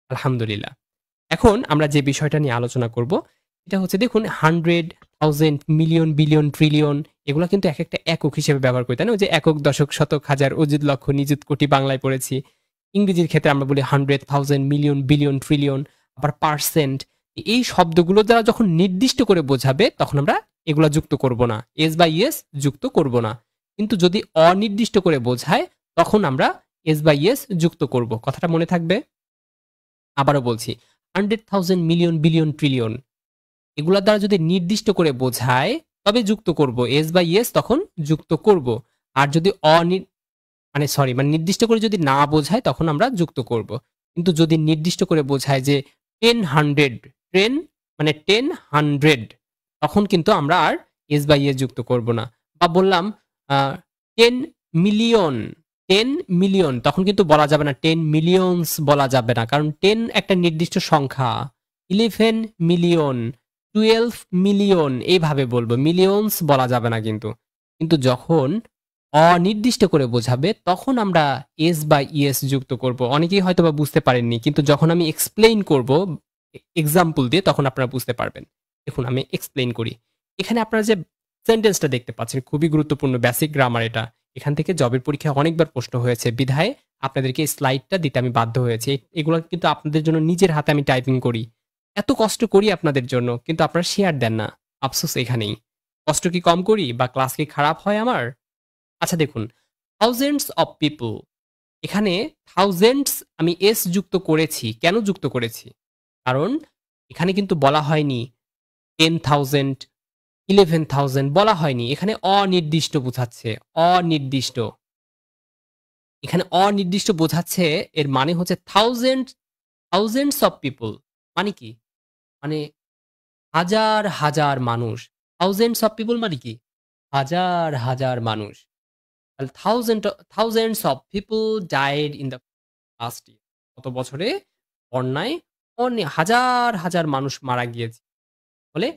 Speaker 1: আলহামদুলিল্লাহ। এখন আমরা যে বিষয়টা নিয়ে আলোচনা করব, এটা হচ্ছে দেখুন 100, 1000, মিলিয়ন, বিলিয়ন, ট্রিলিয়ন এগুলা কিন্তু একেকটা একক হিসেবে ব্যবহার করি, তাই না? ওই যে একক, দশক, শতক, হাজার, অযুত, লক্ষ, নিযুত, কোটি বাংলায় পড়েছি। ইংরেজির ক্ষেত্রে আমরা বলি 100, 1000, মিলিয়ন, বিলিয়ন, ট্রিলিয়ন, আবার পার্সেন্ট। এই শব্দগুলো দ্বারা যখন নির্দিষ্ট করে বোঝাবে তখন আমরা এগুলা যুক্ত করব না। এস বাই এস যুক্ত করব না। কিন্তু যদি অনির্দিষ্ট করে বোঝায় তখন আমরা এস বাই এস যুক্ত করব। কথাটা মনে থাকবে? আবারও বলছি 100,000, মিলিয়ন, বিলিয়ন, ট্রিলিয়ন এগুলার দ্বারা যদি নির্দিষ্ট করে বোঝায় তবে যুক্ত করব। এস বাই এস তখন যুক্ত করব। আর যদি মানে নির্দিষ্ট করে যদি না বোঝায় তখন আমরা যুক্ত করব। কিন্তু যদি নির্দিষ্ট করে বোঝায় যে 10, 100, 10 মানে 10, 100 তখন কিন্তু আমরা আর এস বাই এস যুক্ত করব না। বা বললাম 10 মিলিয়ন, 10 মিলিয়ন তখন কিন্তু বলা যাবে না 10 মিলিয়নস বলা যাবে না, কারণ 10 একটা নির্দিষ্ট সংখ্যা। 11 মিলিয়ন, 12 মিলিয়ন এইভাবে বলবো, মিলিয়নস বলা যাবে না কিন্তু। কিন্তু যখন অনির্দিষ্ট করে বোঝাবে তখন আমরা এস বা ইএস যুক্ত করব। অনেকেই হয়তো বা বুঝতে পারেননি, কিন্তু যখন আমি এক্সপ্লেইন করব এক্সাম্পল দিয়ে তখন আপনারা বুঝতে পারবেন। দেখুন আমি এক্সপ্লেইন করি। এখানে আপনারা যে সেন্টেন্সটা দেখতে পাচ্ছেন খুবই গুরুত্বপূর্ণ বেসিক গ্রামার এটা। এখান থেকে জবের পরীক্ষায় অনেকবার প্রশ্ন হয়েছে বিধায় আপনাদেরকে এই স্লাইডটা দিতে আমি বাধ্য হয়েছি। এগুলো কিন্তু আপনাদের জন্য নিজের হাতে আমি টাইপিং করি। এত কষ্ট করি আপনাদের জন্য কিন্তু আপনারা শেয়ার দেন না। আফসোস এখানেই। কষ্ট কি কম করি বা ক্লাস কি খারাপ হয় আমার? আচ্ছা দেখুন, থাউজেন্ডস অফ পিপল, এখানে থাউজেন্ডস আমি এস যুক্ত করেছি। কেন যুক্ত করেছি? কারণ এখানে কিন্তু বলা হয়নি 10,000, 11,000 বলা হয়নি। এখানে অনির্দিষ্ট বোঝাচ্ছে। অনির্দিষ্ট। এখানে অনির্দিষ্ট বোঝাচ্ছে এর মানে হচ্ছে থাউজেন্ডস অফ পিপল মানে কি? মানে হাজার, হাজার মানুষ। থাউজেন্ডস অফ পিপল মানে কি? হাজার, হাজার মানুষ। তাহলে thousands of people died in the past ইয়ার। গত বছরে বন্যায় হাজার, হাজার মানুষ মারা গিয়েছে। ফলে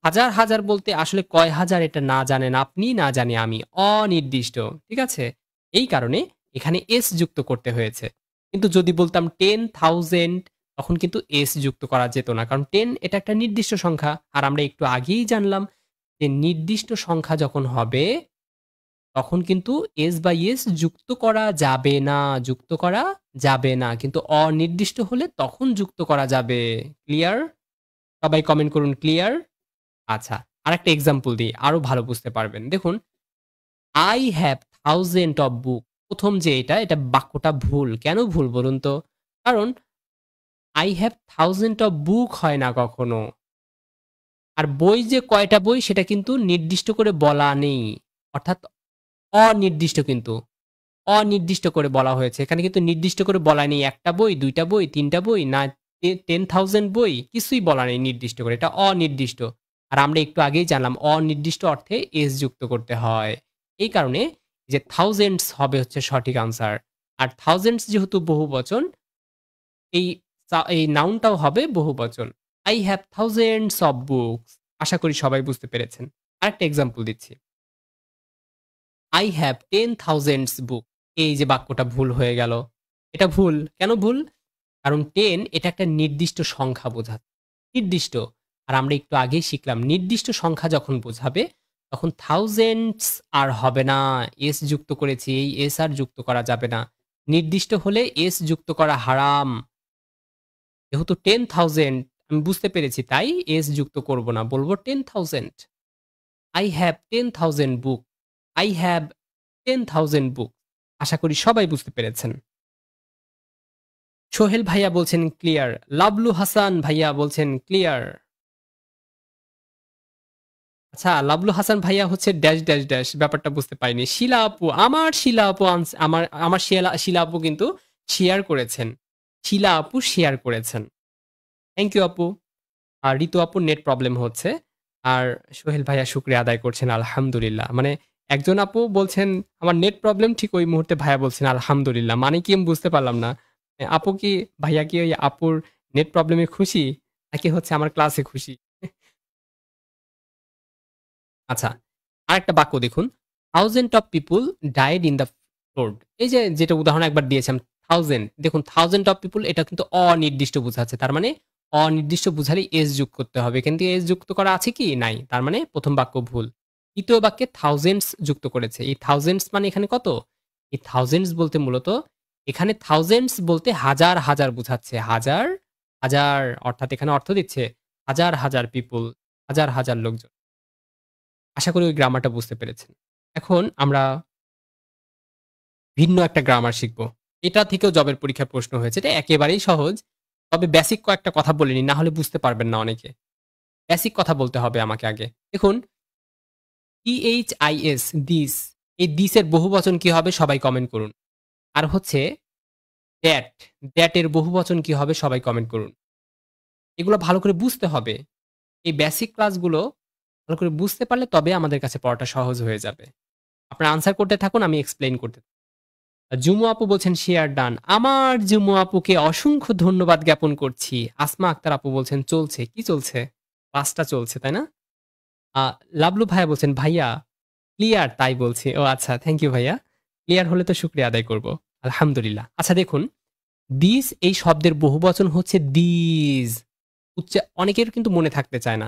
Speaker 1: হাজার, হাজার বলতে আসলে কয় হাজার এটা না জানেন আপনি, না জানি আমি। অনির্দিষ্ট। ঠিক আছে? এই কারণে এখানে s যুক্ত করতে হয়েছে। কিন্তু যদি বলতাম 10,000 তখন কিন্তু s যুক্ত করা যেত না। কারণ 10 এটা একটা নির্দিষ্ট সংখ্যা। আর আমরা একটু আগেই জানলাম যে নির্দিষ্ট সংখ্যা যখন হবে তখন কিন্তু s বাই s যুক্ত করা যাবে না, যুক্ত করা যাবে না। কিন্তু অনির্দিষ্ট হলে তখন যুক্ত করা যাবে। ক্লিয়ার? সবাই কমেন্ট করুন ক্লিয়ার? আচ্ছা, আরেকটা এক্সাম্পল দিই, আরো ভালো বুঝতে পারবেন। দেখুন, I have thousand of book ১ম যে এটা বাক্যটা ভুল। কেন ভুল বলুন তো? কারণ I have thousand of book হয় না কখনো। আর বই যে কয়টা বই সেটা কিন্তু নির্দিষ্ট করে বলা নেই। অর্থাৎ অনির্দিষ্ট কিন্তু। অনির্দিষ্ট করে বলা হয়েছে। এখানে কিন্তু নির্দিষ্ট করে বলা নেই ১ টা বই, ২ টা বই, ৩ টা বই না 10,000 বই কিছুই বলা নেই নির্দিষ্ট করে। এটা অনির্দিষ্ট। আর আমরা একটু আগেই জানলাম অনির্দিষ্ট অর্থে s যুক্ত করতে হয়। এই কারণে যে thousands হবে হচ্ছে সঠিক আনসার। আর thousands যেহেতু বহুবচন এই এই নাউনটাও হবে বহুবচন। I have thousands of books আশা করি সবাই বুঝতে পেরেছেন। আরেকটা এক্সাম্পল দিচ্ছি। I have 10,000 book এই যে বাক্যটা ভুল হয়ে গেল। এটা ভুল। কেন ভুল? কারণ 10 এটা একটা নির্দিষ্ট সংখ্যা বোঝাচ্ছে। নির্দিষ্ট। আর আমরা একটু আগেই শিখলাম নির্দিষ্ট সংখ্যা যখন বোঝাবে তখন thousands আর হবে না। s যুক্ত করেছি। এই s আর যুক্ত করা যাবে না। নির্দিষ্ট হলে s যুক্ত করা হারাম। যেহেতু 10,000 আমি বুঝতে পেরেছি তাই s যুক্ত করব না। বলব 10,000 I have 10,000 book I have 10,000 book আশা করি সবাই বুঝতে পেরেছেন। সোহেল ভাইয়া বলছেন ক্লিয়ার। লাবলু হাসান ভাইয়া বলছেন ক্লিয়ার। আচ্ছা, লাবলু হাসান ভাইয়া হচ্ছে ড্যাশ ড্যাশ ড্যাশ ব্যাপারটা বুঝতে পারিনি। শিলা আপু, আমার শিলা আপু আমার শিলা আপু কিন্তু শেয়ার করেছেন। শিলা আপু শেয়ার করেছেন। থ্যাংক ইউ আপু। আর ঋতু আপুর নেট প্রবলেম হচ্ছে। আর সোহেল ভাইয়া শুকরিয়া আদায় করছেন আলহামদুলিল্লাহ। মানে একজন আপু বলছেন আমার নেট প্রবলেম, ঠিক ওই মুহূর্তে ভাইয়া বলছেন আলহামদুলিল্লাহ। মানে কি আমি বুঝতে পারলাম না। আপু কি ভাইয়া কি ওই আপুর নেট প্রবলেমে খুশি? নাকি হচ্ছে আমার ক্লাসে খুশি? আচ্ছা, আরেকটা বাক্য দেখুন। Thousand of people died in the flood. এই যে যেটা উদাহরণ একবার দিয়েছিলাম থাউজেন্ড। দেখুন থাউজেন্ড অফ পিপল এটা কিন্তু অনির্দিষ্ট বোঝাচ্ছে। তার মানে অনির্দিষ্ট বুঝালে এস যোগ করতে হবে। কিন্তু এস যুক্ত করা আছে কি? নাই। তার মানে প্রথম বাক্য ভুল। দ্বিতীয় বাক্যে থাউজেন্ডস যুক্ত করেছে। এই থাউজেন্ডস মানে এখানে কত? এই থাউজেন্ডস বলতে মূলত এখানে থাউজেন্ডস বলতে হাজার হাজার বুঝাচ্ছে। হাজার হাজার অর্থাৎ এখানে অর্থ দিচ্ছে হাজার হাজার পিপল, হাজার হাজার লোকজন। আশা করি ওই গ্রামারটা বুঝতে পেরেছেন। এখন আমরা ভিন্ন একটা গ্রামার শিখব। এটা থেকেও জবের পরীক্ষায় প্রশ্ন হয়েছে। এটা একেবারেই সহজ। তবে বেসিক কয়েকটা কথা বলে নিই, না হলে বুঝতে পারবেন না অনেকে। বেসিক কথা বলতে হবে আমাকে আগে। দেখুন THIS দিস, এই দিস এর বহুবচন কি হবে সবাই কমেন্ট করুন। আর হচ্ছে দ্যাট, দ্যাট এর বহুবচন কি হবে সবাই কমেন্ট করুন। এগুলো ভালো করে বুঝতে হবে। এই বেসিক ক্লাসগুলো ভালো করে বুঝতে পারলে তবে আমাদের কাছে পড়াটা সহজ হয়ে যাবে। আপনারা আনসার করতে থাকুন, আমি এক্সপ্লেইন করতে থাকি। জুমু আপু বলছেন শেয়ার ডান। আমার জুমু আপুকে অসংখ্য ধন্যবাদ জ্ঞাপন করছি। আসমা আক্তার আপু বলছেন চলছে। কি চলছে? ক্লাসটা চলছে, তাই না? আ লাবলু ভাইয়া বলছেন ভাইয়া ক্লিয়ার তাই বলছি। ও আচ্ছা, থ্যাংক ইউ ভাইয়া। ক্লিয়ার হলে তো শুকরিয়া আদায় করব। আলহামদুলিল্লাহ। আচ্ছা দেখুন, দিস এই শব্দের বহুবচন হচ্ছে দিজ। অনেকের কিন্তু মনে থাকতে চায় না।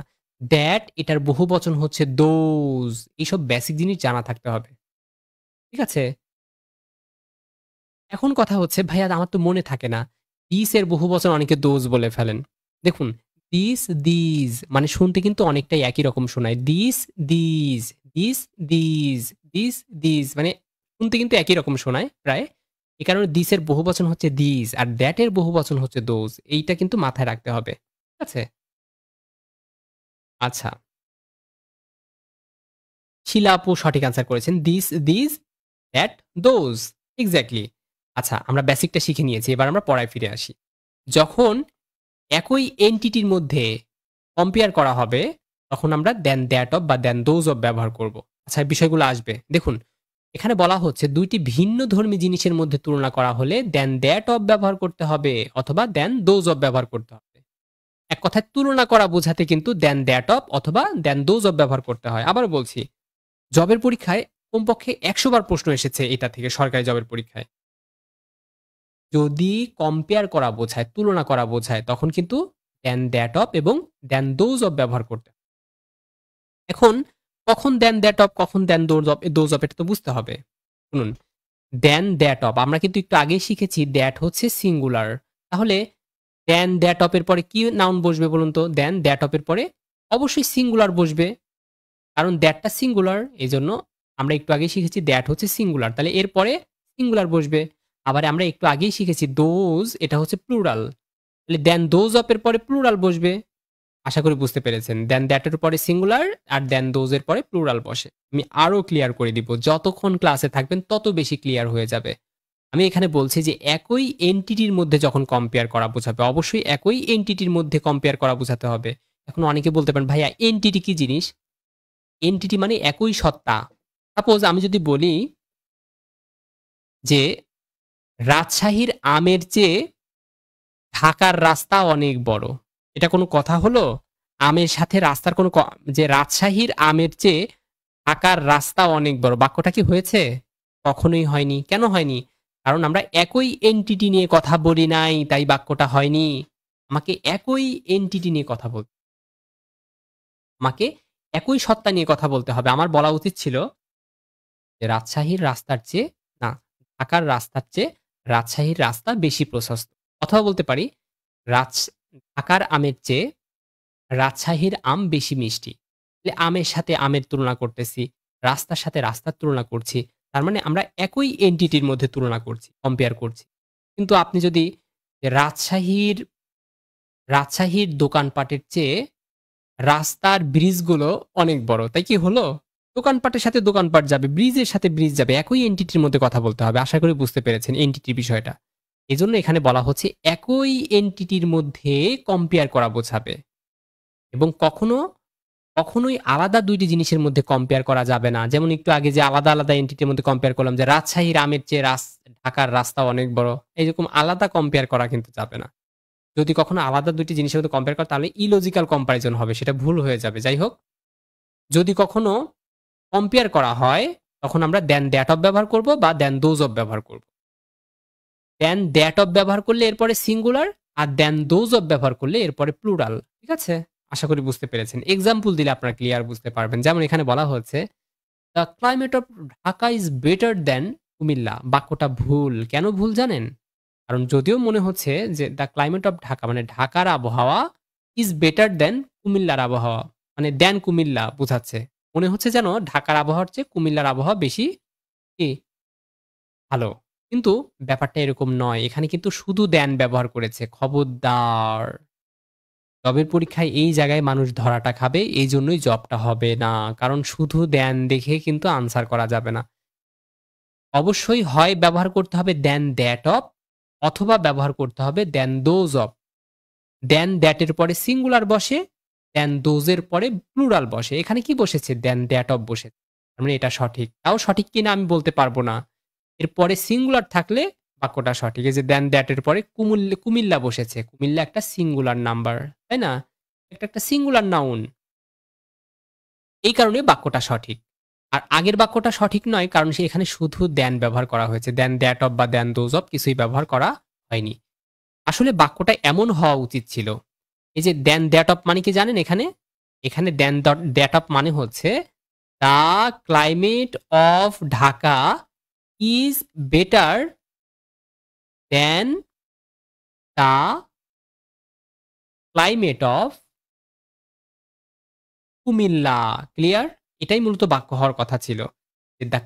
Speaker 1: দ্যাট এটার বহুবচন হচ্ছে দোজ। এইসব বেসিক জিনিস জানা থাকতে হবে। ঠিক আছে? এখন কথা হচ্ছে ভাইয়া আমার তো মনে থাকে না। দিস এর বহুবচন অনেকে দোজ বলে ফেলেন। দেখুন দিস, দিজ মানে শুনতে কিন্তু অনেকটাই একই রকম শোনায়। This, these, this, these, this, these মানে শুনতে কিন্তু একই রকম শোনায় প্রায়। এ কারণে দিস এর বহুবচন হচ্ছে দিজ আর দ্যাট এর বহুবচন হচ্ছে দোজ। এইটা কিন্তু মাথায় রাখতে হবে। ঠিক আছে? আচ্ছা, শিলা আপু সঠিক আনসার করেছেন। This, these, that, those. Exactly. আচ্ছা, আমরা বেসিকটা শিখে নিয়েছি। এবার আমরা পড়ায় ফিরে আসি। যখন একই এন্টিটির মধ্যে কম্পেয়ার করা হবে, তখন আমরা দেন দ্যাট অফ বা দেন দোজ অফ ব্যবহার করব। আচ্ছা, এই বিষয়গুলো আসবে। দেখুন, এখানে বলা হচ্ছে ২ টি ভিন্নধর্মী জিনিসের মধ্যে তুলনা করা হলে দেন দ্যাট অফ ব্যবহার করতে হবে অথবা দেন দোজ অফ ব্যবহার করতে হবে। এক কথায় তুলনা করা বোঝাতে কিন্তু দেন দ্যাট অফ অথবা দেন দোজ অফ ব্যবহার করতে হয়। আবার বলছি, জবের পরীক্ষায় কমপক্ষে ১০০ বার প্রশ্ন এসেছে এটা থেকে, সরকারি জবের পরীক্ষায়। যদি কম্পেয়ার করা বোঝায়, তুলনা করা বোঝায়, তখন কিন্তু দেন দ্যাট অফ এবং দেন দোজ অফ ব্যবহার করতে হয়। এখন কখন দেন দ্যাট অফ, কখন দেন দোজ অফ এটা তো বুঝতে হবে। শুনুন, দেন দ্যাট অফ আমরা কিন্তু একটু আগেই শিখেছি দ্যাট হচ্ছে সিঙ্গুলার। তাহলে দেন দ্যাট অফ এর পরে কি নাউন বসবে বলুন তো? দেন দ্যাট অফ এর পরে অবশ্যই সিঙ্গুলার বসবে, কারণ দ্যাটটা সিঙ্গুলার। এজন্য আমরা একটু আগেই শিখেছি দ্যাট হচ্ছে সিঙ্গুলার, তাহলে এরপরে সিঙ্গুলার বসবে। আবার আমরা একটু আগেই শিখেছি দোজ, এটা হচ্ছে প্লুরাল, তাহলে দেন দোজ অফ এর পরে প্লুরাল বসবে। আশা করি বুঝতে পেরেছেন। দেন দ্যাট এর পরে সিঙ্গুলার আর দেন দোজ এর পরে প্লুরাল বসে। আমি আরো ক্লিয়ার করে দিব, যতক্ষণ ক্লাসে থাকবেন তত বেশি ক্লিয়ার হয়ে যাবে। আমি এখানে বলছি যে একই এন্টিটির মধ্যে যখন কম্পেয়ার করা বোঝাবে, অবশ্যই একই এন্টিটির মধ্যে কম্পেয়ার করা বোঝাতে হবে। এখন অনেকে বলতে পারেন, ভাইয়া এন্টিটি কি জিনিস? এন্টিটি মানে একই সত্তা। সাপোজ আমি যদি বলি যে রাজশাহীর আমের চেয়ে ঢাকার রাস্তা অনেক বড়, এটা কোনো কথা হলো? আমের সাথে রাস্তার কোনো যে রাজশাহীর আমের চেয়ে ঢাকার রাস্তা অনেক বড়, বাক্যটা কি হয়েছে? কখনোই হয়নি। কেন হয়নি? কারণ আমরা একই এন্টিটি নিয়ে কথা বলি নাই, তাই বাক্যটা হয়নি। আমাকে একই এন্টিটি নিয়ে কথা বলতে, আমাকে একই সত্তা নিয়ে কথা বলতে হবে। আমার বলা উচিত ছিল যে রাজশাহীর রাস্তার চেয়ে, না, ঢাকার রাস্তার চেয়ে রাজশাহীর রাস্তা বেশি প্রশস্ত। অথবা বলতে পারি রাজ ঢাকার আমের চেয়ে রাজশাহীর আম বেশি মিষ্টি। তাহলে আমের সাথে আমের তুলনা করতেছি, রাস্তার সাথে রাস্তার তুলনা করছি। তার মানে আমরা একই এন্টিটির মধ্যে তুলনা করছি, কম্পেয়ার করছি। কিন্তু আপনি যদি রাজশাহীর রাজশাহীর দোকানপাটের চেয়ে রাস্তার ব্রিজগুলো অনেক বড়, তাই কি হলো? দোকানপাটের সাথে দোকানপাট যাবে, ব্রিজের সাথে ব্রিজ যাবে, একই এন্টিটির মধ্যে কথা বলতে হবে। আশা করি বুঝতে পেরেছেন এন্টিটির বিষয়টা। এজন্য এখানে বলা হচ্ছে একই এন্টিটির মধ্যে কম্পেয়ার করা বোঝাবে। এবং কখনোই আলাদা ২ টি জিনিসের মধ্যে কম্পেয়ার করা যাবে না। যেমন একটু আগে যে আলাদা, আলাদা এন্টিটির মধ্যে কম্পেয়ার করলাম যে রাজশাহীর আমের চেয়ে ঢাকার রাস্তা অনেক বড়। এইরকম আলাদা কম্পেয়ার করা কিন্তু যাবে না। যদি কখনো আলাদা ২ টি জিনিসের মধ্যে কম্পেয়ার করে তাহলে ইলজিক্যাল কম্পারিজন হবে, সেটা ভুল হয়ে যাবে। যাই হোক, যদি কখনো কম্পেয়ার করা হয় তখন আমরা দেন দ্যাট অফ ব্যবহার করব বা দেন দোজ অফ ব্যবহার করব। দেন দ্যাট অফ ব্যবহার করলে এরপরে সিঙ্গুলার, আর দেন দোজ অফ ব্যবহার করলে এরপরে প্লুরাল। ঠিক আছে? আশা করি বুঝতে পেরেছেন। এক্সাম্পল দিলে আপনারা ক্লিয়ার বুঝতে পারবেন। যেমন এখানে বলা হচ্ছে the climate of Dhaka is better দেন কুমিল্লা। বাক্যটা ভুল। কেন ভুল জানেন? কারণ যদিও মনে হচ্ছে যে দ্য ক্লাইমেট অফ ঢাকা মানে ঢাকার আবহাওয়া ইজ বেটার দেন কুমিল্লার আবহাওয়া, মানে দেন কুমিল্লা বোঝাচ্ছে। মনে হচ্ছে যেন ঢাকার আবহাওয়ার চেয়ে কুমিল্লার আবহাওয়া বেশি কি ভালো। কিন্তু ব্যাপারটা এরকম নয়। এখানে কিন্তু শুধু দেন ব্যবহার করেছে। খবরদার! জবের পরীক্ষায় এই জায়গায় মানুষ ধরাটা খাবে, এইজন্যই জবটা হবে না। কারণ শুধু দেন দেখে কিন্তু আনসার করা যাবে না। অবশ্যই হয় ব্যবহার করতে হবে দেন দ্যাট অফ, অথবা ব্যবহার করতে হবে দেন দোজ অফ। দেন দ্যাট এর পরে সিঙ্গুলার বসে, দেন দোজ এর পরে প্লুরাল বসে। এখানে কি বসেছে? দেন দ্যাট অফ বসেছে। তার মানে এটা সঠিক। তাও সঠিক কিনা আমি বলতে পারবো না। এরপরে সিঙ্গুলার থাকলে বাক্যটা সঠিক। এই যে দেন দ্যাট এর পরে কুমিল্লা বসেছে। কুমিল্লা একটা সিঙ্গুলার নাম্বার, তাই না? এটা একটা সিঙ্গুলার নাউন। এই কারণে বাক্যটা সঠিক। আর আগের বাক্যটা সঠিক নয়, কারণ এখানে শুধু দেন ব্যবহার করা হয়েছে। দেন দ্যাট অফ বা দেন দোজ অফ কিছুই ব্যবহার করা হয়নি। আসলে বাক্যটা এমন হওয়া উচিত ছিল। এই যে দেন দ্যাট অফ মানে কি জানেন? এখানে দেন দ্যাট অফ মানে হচ্ছে the climate of Dhaka is better then the climate of Comilla. Clear? এটাই মূলত বাক্য হওয়ার কথা ছিল। The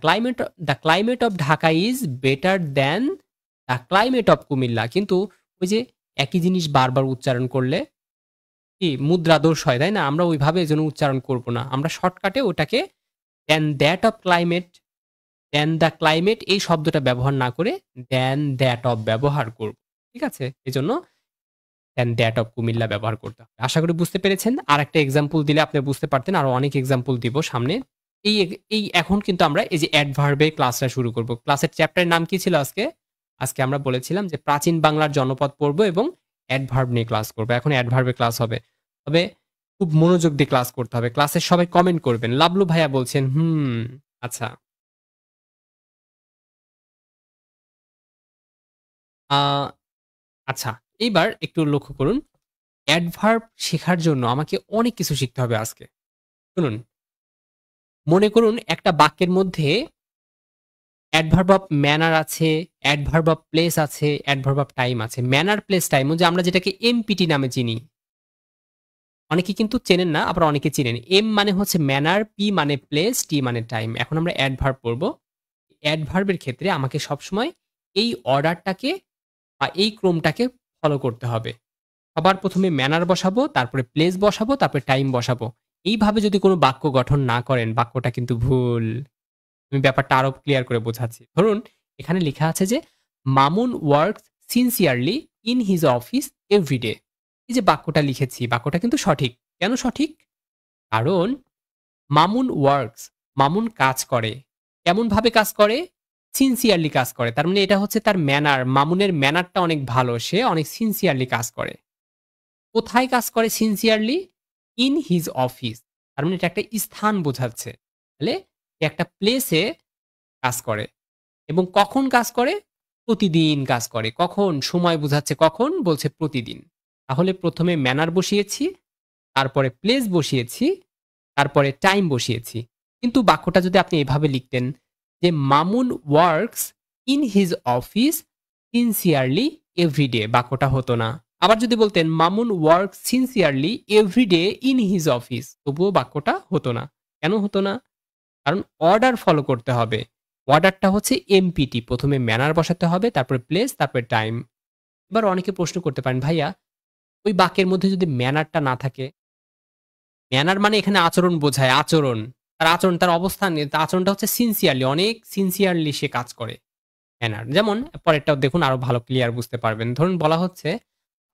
Speaker 1: climate of Dhaka is better then the climate of Comilla. কিন্তু ওই যে একই জিনিস বারবার উচ্চারণ করলে কি মুদ্রা দোষ হয়, তাই না? আমরা ওইভাবে এজন্য উচ্চারণ করব না। আমরা শর্টকাটে ওটাকে then that of climate, then the climate এই শব্দটা ব্যবহার না করে দেন দ্যাট অফ ব্যবহার করব। ঠিক আছে? এজন্য দেন দ্যাট অফ কুমিল্লা ব্যবহার করতে হবে। আশা করি বুঝতে পেরেছেন। আরেকটা এক্সাম্পল দিলে আপনি বুঝতে পারতেন। আরো অনেক এক্সাম্পল দিব সামনে। এই এখন কিন্তু আমরা এই যে অ্যাডভার্বে ক্লাসটা শুরু করব। ক্লাসের চ্যাপ্টারের নাম কি ছিল আজকে? আজকে আমরা বলেছিলাম যে প্রাচীন বাংলার জনপদ পড়ব এবং অ্যাডভার্ব নিয়ে ক্লাস করব। এখন অ্যাডভার্বের ক্লাস হবে। তবে খুব মনোযোগ দিয়ে ক্লাস করতে হবে। ক্লাসের সবাই কমেন্ট করবেন। লাবলু ভাইয়া বলছেন, আচ্ছা। আ আচ্ছা, এইবার একটু লক্ষ্য করুন। অ্যাডভার্ব শেখার জন্য আমাকে অনেক কিছু শিখতে হবে আজকে। শুনুন, মনে করুন একটা বাক্যের মধ্যে অ্যাডভার্ব অফ ম্যানার আছে, অ্যাডভার্ব অফ প্লেস আছে, অ্যাডভার্ব অফ টাইম আছে। ম্যানার, প্লেস, টাইম যে আমরা যেটাকে এমপিটি নামে চিনি। অনেকে কিন্তু চেনেন না, আবার অনেকে চিনেন। এম মানে হচ্ছে ম্যানার, পি মানে প্লেস, টি মানে টাইম। এখন আমরা অ্যাডভার্ব পড়ব। অ্যাডভার্বের ক্ষেত্রে আমাকে সবসময় এই অর্ডারটাকে বা এই ক্রমটাকে ফলো করতে হবে। সবার ১ম এ ম্যানার বসাবো, তারপরে প্লেস বসাবো, তারপরে টাইম বসাবো। এইভাবে যদি কোনো বাক্য গঠন না করেন, বাক্যটা কিন্তু ভুল। আমি ব্যাপারটা আরো ক্লিয়ার করে বোঝাচ্ছি। ধরুন এখানে লেখা আছে যে, Mamun works sincerely in his office everyday. এই যে বাক্যটা লিখেছি, বাক্যটা কিন্তু সঠিক। কেন সঠিক? কারণ মামুন ওয়ার্কস, মামুন কাজ করে। কেমনভাবে কাজ করে? সিনসিয়ারলি কাজ করে। তার মানে এটা হচ্ছে তার ম্যানার। মামুনের ম্যানারটা অনেক ভালো। সে অনেক সিনসিয়ারলি কাজ করে। কোথায় কাজ করে সিনসিয়ারলি? In his office. তার মানে এটা একটা স্থান বোঝাচ্ছে। তাহলে সে একটা প্লেসে কাজ করে। এবং কখন কাজ করে? প্রতিদিন কাজ করে। কখন? সময় বোঝাচ্ছে কখন? বলছে প্রতিদিন। তাহলে ১ম এ ম্যানার বসিয়েছি, তারপরে প্লেস বসিয়েছি, তারপরে টাইম বসিয়েছি। কিন্তু বাক্যটা যদি আপনি এভাবে লিখতেন যে, Mamun works in his office sincerely everyday, বাক্যটা হতো না। আবার যদি বলতেন Mamun works sincerely everyday in his office, তবুও বাক্যটা হতো না। কেন হতো না? কারণ অর্ডার ফলো করতে হবে। অর্ডারটা হচ্ছে এমপিটি। ১ম এ ম্যানার বসাতে হবে, তারপরে প্লেস, তারপরে টাইম। এবার অনেকে প্রশ্ন করতে পারেন, ভাইয়া ওই বাক্যের মধ্যে যদি ম্যানারটা না থাকে, ম্যানার মানে এখানে আচরণ বোঝায়, আচরণ। তার আচরণ, তার অবস্থান, তার আচরণটা হচ্ছে সিনসিয়ারলি, অনেক সিনসিয়ারলি সে কাজ করে। ম্যানার। যেমন পরেরটাও দেখুন আরো ভালো ক্লিয়ার বুঝতে পারবেন। ধরুন বলা হচ্ছে,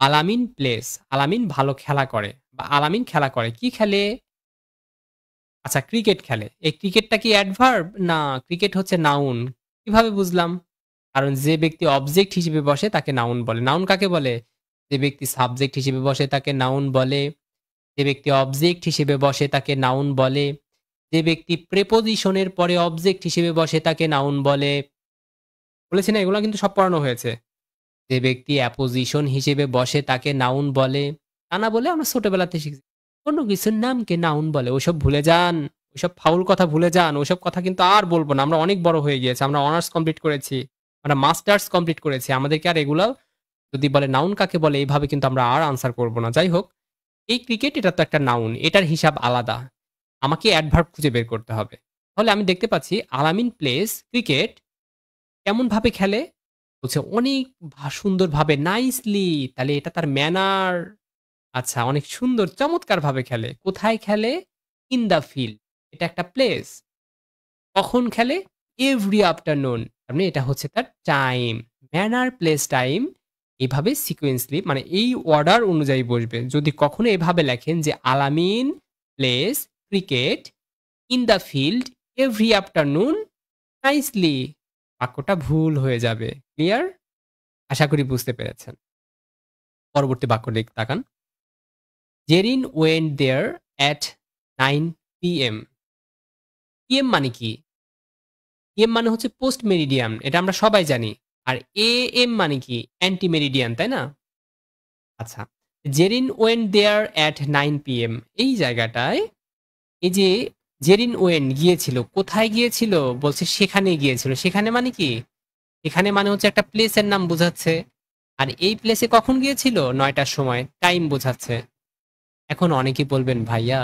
Speaker 1: আলামিন প্লেস, আলামিন ভালো খেলা করে বা আলামিন খেলা করে। কি খেলে? আচ্ছা, ক্রিকেট খেলে। এই ক্রিকেটটা কি অ্যাডভার্ব? না, ক্রিকেট হচ্ছে নাউন। কিভাবে বুঝলাম? কারণ যে ব্যক্তি অবজেক্ট হিসেবে বসে তাকে নাউন বলে। নাউন কাকে বলে? যে ব্যক্তি সাবজেক্ট হিসেবে বসে তাকে নাউন বলে। যে ব্যক্তি অবজেক্ট হিসেবে বসে তাকে নাউন বলে। যে ব্যক্তি প্রেপোজিশনের পরে অবজেক্ট হিসেবে বসে তাকে নাউন বলে। বলেছি না, এগুলো কিন্তু সব পড়ানো হয়েছে। যে ব্যক্তি অ্যাপোজিশন হিসেবে বসে তাকে নাউন বলে। তা না বলে আমরা ছোটবেলাতে শিখছি। কোনো কিছুর নামকে নাউন বলে। ওইসব ভুলে যান। ওইসব ফাউল কথা ভুলে যান। ওইসব কথা কিন্তু আর বলব না। আমরা অনেক বড় হয়ে গিয়েছি। আমরা অনার্স কমপ্লিট করেছি। আমরা মাস্টার্স কমপ্লিট করেছি। আমাদেরকে আর এগুলো যদি বলে নাউন কাকে বলে, এইভাবে কিন্তু আমরা আর আনসার করব না। যাই হোক, এই ক্রিকেট এটা তো একটা নাউন। এটার হিসাব আলাদা। আমাকে অ্যাডভার্ব খুঁজে বের করতে হবে। তাহলে আমি দেখতে পাচ্ছি আলামিন প্লেস ক্রিকেট কেমনভাবে খেলে? বলছে অনেক সুন্দরভাবে, নাইসলি। তাহলে এটা তার ম্যানার। আচ্ছা, অনেক সুন্দর চমৎকারভাবে খেলে। কোথায় খেলে? In the field. এটা একটা প্লেস। কখন খেলে? Every afternoon. তার মানে এটা হচ্ছে তার টাইম। ম্যানার, প্লেস, টাইম এভাবে সিকোয়েন্সলি মানে এই অর্ডার অনুযায়ী বসবে। যদি কখনো এভাবে লেখেন যে, আলামিন place cricket in the field every afternoon nicely, বাক্যটা ভুল হয়ে যাবে। ক্লিয়ার? আশা করি বুঝতে পেরেছেন। পরবর্তী বাক্য দিকে তাকান। Zerin went there at 9 PM। PM মানে কি? PM মানে হচ্ছে পোস্ট মেরিডিয়ান। এটা আমরা সবাই জানি। আর AM মানে কি? অ্যান্টি মেরিডিয়ান, তাই না? আচ্ছা। Zerin went there at 9 PM, এই জায়গাটায় এই যে জেরিন ওয়েন গিয়েছিল, কোথায় গিয়েছিল? বলছে সেখানে গিয়েছিল। সেখানে মানে কি? এখানে মানে হচ্ছে একটা প্লেসের নাম বোঝাচ্ছে। আর এই প্লেসে কখন গিয়েছিল? ৯ টার সময়। টাইম বোঝাচ্ছে। এখন অনেকেই বলবেন, ভাইয়া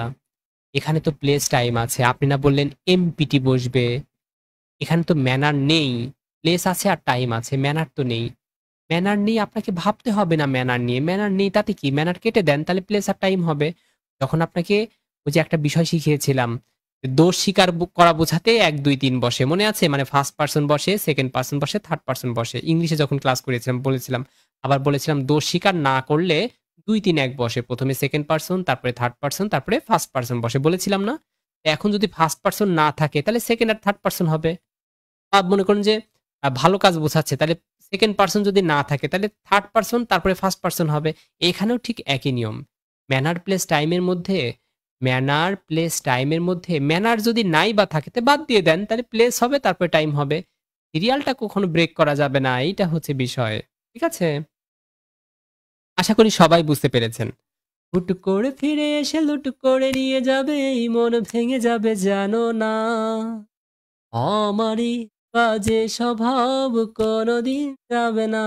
Speaker 1: এখানে তো প্লেস টাইম আছে। আপনি না বললেন এমপিটি বসবে? এখানে তো ম্যানার নেই। প্লেস আছে আর টাইম আছে, ম্যানার তো নেই। ম্যানার নেই, আপনাকে ভাবতে হবে না ম্যানার নিয়ে। ম্যানার নেই তাতে কি? ম্যানার কেটে দেন, তাহলে প্লেস আর টাইম হবে। যখন আপনাকে ওই যে একটা বিষয় শিখিয়েছিলাম, দোষ স্বীকার করা বোঝাতে ১, ২, ৩ বসে। মনে আছে? মানে ফার্স্ট পারসন বসে, সেকেন্ড পারসন বসে, থার্ড পারসন বসে। ইংলিশে যখন ক্লাস করিয়েছিলাম বলেছিলাম। আবার বলেছিলাম দোষ স্বীকার না করলে ২, ৩, ১ বসে। ১ম এ সেকেন্ড পারসন, তারপরে থার্ড পারসন, তারপরে ফার্স্ট পারসন বসে। বলেছিলাম না? এখন যদি ফার্স্ট পারসন না থাকে তাহলে সেকেন্ড আর থার্ড পারসন হবে। মনে করুন যে ভালো কাজ বোঝাচ্ছে, তাহলে সেকেন্ড পারসন যদি না থাকে তাহলে থার্ড পারসন তারপরে ফার্স্ট পারসন হবে। এখানেও ঠিক একই নিয়ম। ম্যানার প্লেস টাইমের মধ্যে ম্যানার যদি নাই বা থাকে তো বাদ দিয়ে দেন। তাহলে প্লেস হবে তারপরে টাইম হবে। সিরিয়ালটা কখনো ব্রেক করা যাবে না। এইটা হচ্ছে বিষয়। ঠিক আছে? আশা করি সবাই বুঝতে পেরেছেন। হুট করে ফিরে এসে লুট করে নিয়ে যাবে এই মন ভেঙে যাবে জানো না। আমারই বাজে স্বভাব কোনোদিন যাবে না।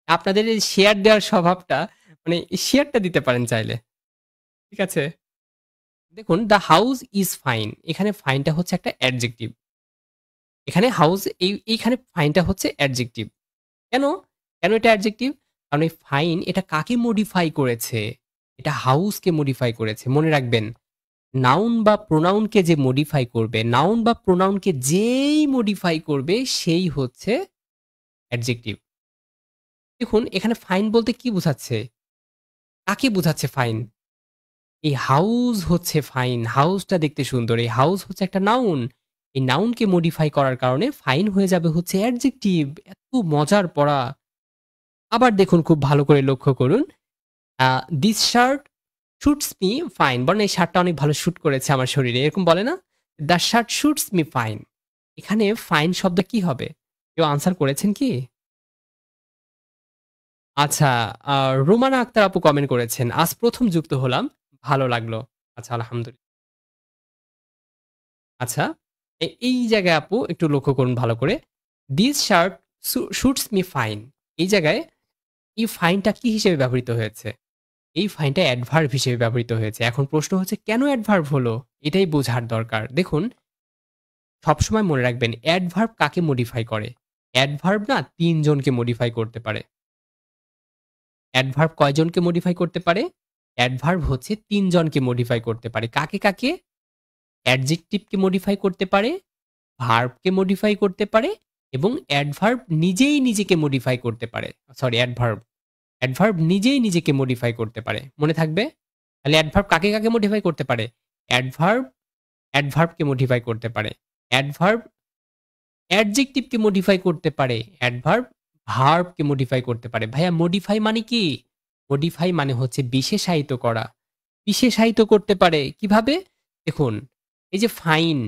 Speaker 1: আপনাদের এই শেয়ার দেওয়ার স্বভাবটা মানে শেয়ারটা দিতে পারেন চাইলে। ঠিক আছে? দেখুন দ্য হাউস ইজ ফাইন। এখানে ফাইনটা হচ্ছে একটা অ্যাডজেক্টিভ। এখানে হাউস এইখানে ফাইনটা হচ্ছে অ্যাডজেক্টিভ। কেন? কেন এটা অ্যাডজেক্টিভ? কারণ এই ফাইন এটা কাকে মডিফাই করেছে? এটা হাউসকে মডিফাই করেছে। মনে রাখবেন নাউন বা প্রোনাউনকে যে মডিফাই করবে, নাউন বা প্রোনাউনকে যেই মডিফাই করবে সেই হচ্ছে অ্যাডজেক্টিভ। দেখুন এখানে ফাইন বলতে কি বোঝাচ্ছে? কাকে বোঝাচ্ছে ফাইন? এই হাউস হচ্ছে ফাইন। হাউসটা দেখতে সুন্দর। এই হাউস হচ্ছে একটা নাউন। এই নাউনকে মডিফাই করার কারণে ফাইন হয়ে যাবে হচ্ছে অ্যাডজেক্টিভ। এত মজার পড়া। আবার দেখুন খুব ভালো করে লক্ষ্য করুন। This shirt suits me fine. বলেন এই শার্টটা অনেক ভালো শুট করেছে আমার শরীরে। এরকম বলে না? The shirt suits me fine. এখানে ফাইন শব্দ কি হবে? কেউ আনসার করেছেন কি? আচ্ছা, আ রোমানা আক্তার আপু কমেন্ট করেছেন। আজ ১ম যুক্ত হলাম। ভালো লাগলো। আচ্ছা আলহামদুলিল্লাহ। আচ্ছা, এই জায়গায় আপু একটু লক্ষ্য করুন ভালো করে। This shirt suits me fine. এই জায়গায় এই ফাইনটা কি হিসেবে ব্যবহৃত হয়েছে? এই ফাইনটা অ্যাডভার্ব হিসেবে ব্যবহৃত হয়েছে। এখন প্রশ্ন হচ্ছে কেন অ্যাডভার্ব হলো? এটাই বোঝার দরকার। দেখুন, সবসময় মনে রাখবেন অ্যাডভার্ব কাকে মডিফাই করে? অ্যাডভার্ব না ৩ জনকে মডিফাই করতে পারে। অ্যাডভার্ব কয়জনকে মডিফাই করতে পারে? অ্যাডভার্ব হচ্ছে ৩ জনকে মডিফাই করতে পারে। কাকে, কাকে? অ্যাডজেক্টিভকে মডিফাই করতে পারে, ভার্বকে মডিফাই করতে পারে এবং অ্যাডভার্ব নিজেই নিজেকে মডিফাই করতে পারে। Sorry adverb. অ্যাডভার্ব নিজেই নিজেকে মডিফাই করতে পারে। মনে থাকবে? তাহলে অ্যাডভার্ব কাকে, কাকে মডিফাই করতে পারে? অ্যাডভার্ব অ্যাডভার্বকে মডিফাই করতে পারে। অ্যাডভার্ব অ্যাডজেক্টিভকে মডিফাই করতে পারে। অ্যাডভার্ব ভার্বকে মডিফাই করতে পারে। ভাইয়া মডিফাই মানে কি? মডিফাই মানে হচ্ছে বিশেষায়িত করা। বিশেষায়িত করতে পারে কিভাবে? দেখুন, এই যে ফাইন,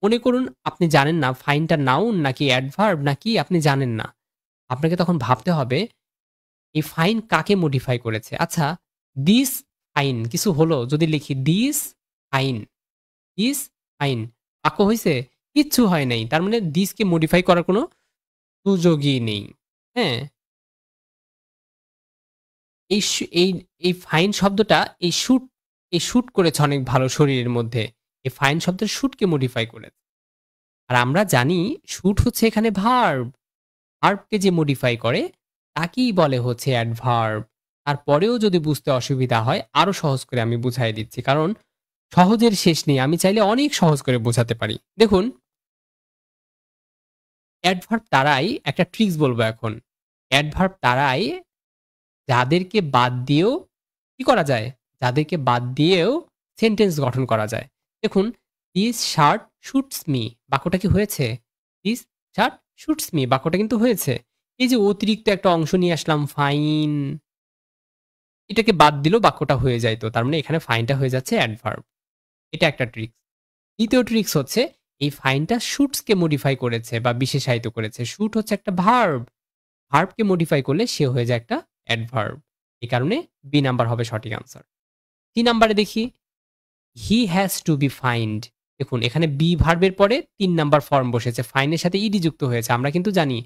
Speaker 1: মনে করুন আপনি জানেন না ফাইনটা নাউন নাকি অ্যাডভার্ব নাকি আপনি জানেন না। আপনাকে তখন ভাবতে হবে এই ফাইন কাকে মডিফাই করেছে? আচ্ছা, দিস ফাইন কিছু হলো যদি লিখি দিস ফাইন, দিস ফাইন বাক্য হইছে? কিচ্ছু হয় নাই। তার মানে দিস কে মডিফাই করার কোনো সুযোগই নেই। হ্যাঁ? এই সু এই এই ফাইন শব্দটা এই শুট করেছে অনেক ভালো শরীরের মধ্যে। এই ফাইন শব্দের শুটকে মডিফাই করেছে। আর আমরা জানি শুট হচ্ছে এখানে ভার্ব। ভার্বকে যে মডিফাই করে তাকেই বলে হচ্ছে অ্যাডভার্ব। তারপরেও যদি বুঝতে অসুবিধা হয় আরো সহজ করে আমি বুঝাই দিচ্ছি। কারণ সহজের শেষ নেই। আমি চাইলে অনেক সহজ করে বোঝাতে পারি। দেখুন, অ্যাডভার্ব তারাই একটা ট্রিক্স বলবো এখন। অ্যাডভার্ব তারাই যাদেরকে বাদ দিয়েও কি করা যায়? যাদেরকে বাদ দিয়েও সেন্টেন্স গঠন করা যায়। দেখুন, "দিস শার্ট সুটস মি" বাক্যটা কি হয়েছে? "দিস শার্ট সুটস মি" বাক্যটা কিন্তু হয়েছে। এই যে অতিরিক্ত একটা অংশ নিয়ে আসলাম ফাইন, এটাকে বাদ দিলেও বাক্যটা হয়ে যাইত। তার মানে এখানে ফাইনটা হয়ে যাচ্ছে অ্যাডভার্ব। এটা একটা ট্রিক্স। দ্বিতীয় ট্রিক্স হচ্ছে এই ফাইনটা শুটস কে মডিফাই করেছে বা বিশেষায়িত করেছে। শুট হচ্ছে একটা ভার্ব। ভার্বকে মডিফাই করলে সে হয়ে যায় একটা অ্যাডভার্ব। এই কারণে বি নাম্বার হবে সঠিক আনসার। ৩ নাম্বারে দেখি, he has to be find. দেখুন এখানে বি ভার্বের পরে ৩ নাম্বার ফর্ম বসেছে। ফাইনের সাথে ইডি যুক্ত হয়েছে। আমরা কিন্তু জানি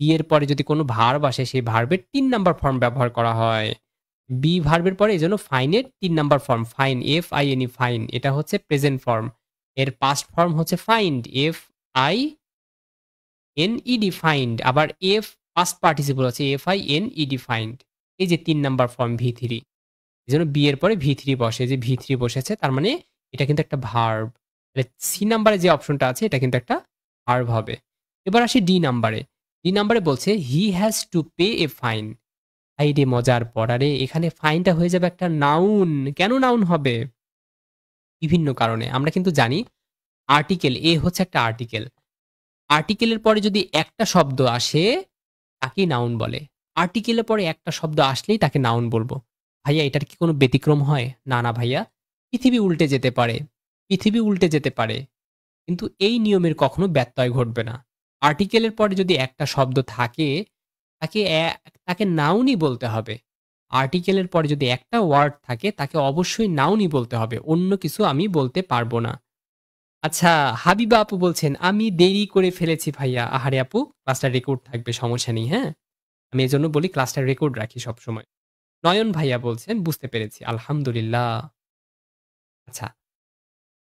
Speaker 1: বি এর পরে যদি কোনো ভার্ব আসে সেই ভার্বের ৩ নাম্বার ফর্ম ব্যবহার করা হয়। বি ভার্বের পরে এজন্য ফাইনের ৩ number form fine F I N E fine এটা হচ্ছে প্রেজেন্ট ফর্ম। এর পাস্ট ফর্ম হচ্ছে find F I N E D find. আবার এফ পাস্ট পার্টিসিপল হচ্ছে F I N E D find. এই যে ৩ নাম্বার ফর্ম ভি থ্রি। এজন্য B এর পরে ভি থ্রি বসে। যে ভি থ্রি বসেছে তার মানে এটা কিন্তু একটা ভার্ব। তাহলে সি নাম্বারে যে অপশনটা আছে এটা কিন্তু একটা ভার্ব হবে। এবার আসি ডি নাম্বারে। ডি নাম্বারে বলছে হি has to pay A fine. হাইরে মজার পড়া রে! এখানে ফাইনটা হয়ে যাবে একটা নাউন। কেন নাউন হবে? বিভিন্ন কারণে। আমরা কিন্তু জানি আর্টিকেল এ হচ্ছে একটা আর্টিকেল। আর্টিকেলের পরে যদি একটা শব্দ আসে তাকেই নাউন বলে। আর্টিকেলের পরে একটা শব্দ আসলেই তাকে নাউন বলব। ভাইয়া এটার কি কোনো ব্যতিক্রম হয়? না, না ভাইয়া। পৃথিবী উল্টে যেতে পারে। পৃথিবী উল্টে যেতে পারে। কিন্তু এই নিয়মের কখনো ব্যত্যয় ঘটবে না। আর্টিকেলের পরে যদি একটা শব্দ থাকে, তাকে তাকে নাউনই বলতে হবে। আর্টিকেলের পরে যদি একটা ওয়ার্ড থাকে, তাকে অবশ্যই নাউনই বলতে হবে। অন্য কিছু আমি বলতে পারব না। আচ্ছা, হাবিবা আপু বলছেন, "আমি দেরি করে ফেলেছি ভাইয়া।" আহারে আপু, ক্লাসটা রেকর্ড থাকবে, সমস্যা নেই, হ্যাঁ? আমি এজন্য বলি ক্লাসটা রেকর্ড রাখি সবসময়। নয়ন ভাইয়া বলছেন, "বুঝতে পেরেছি। আলহামদুলিল্লাহ।" আচ্ছা,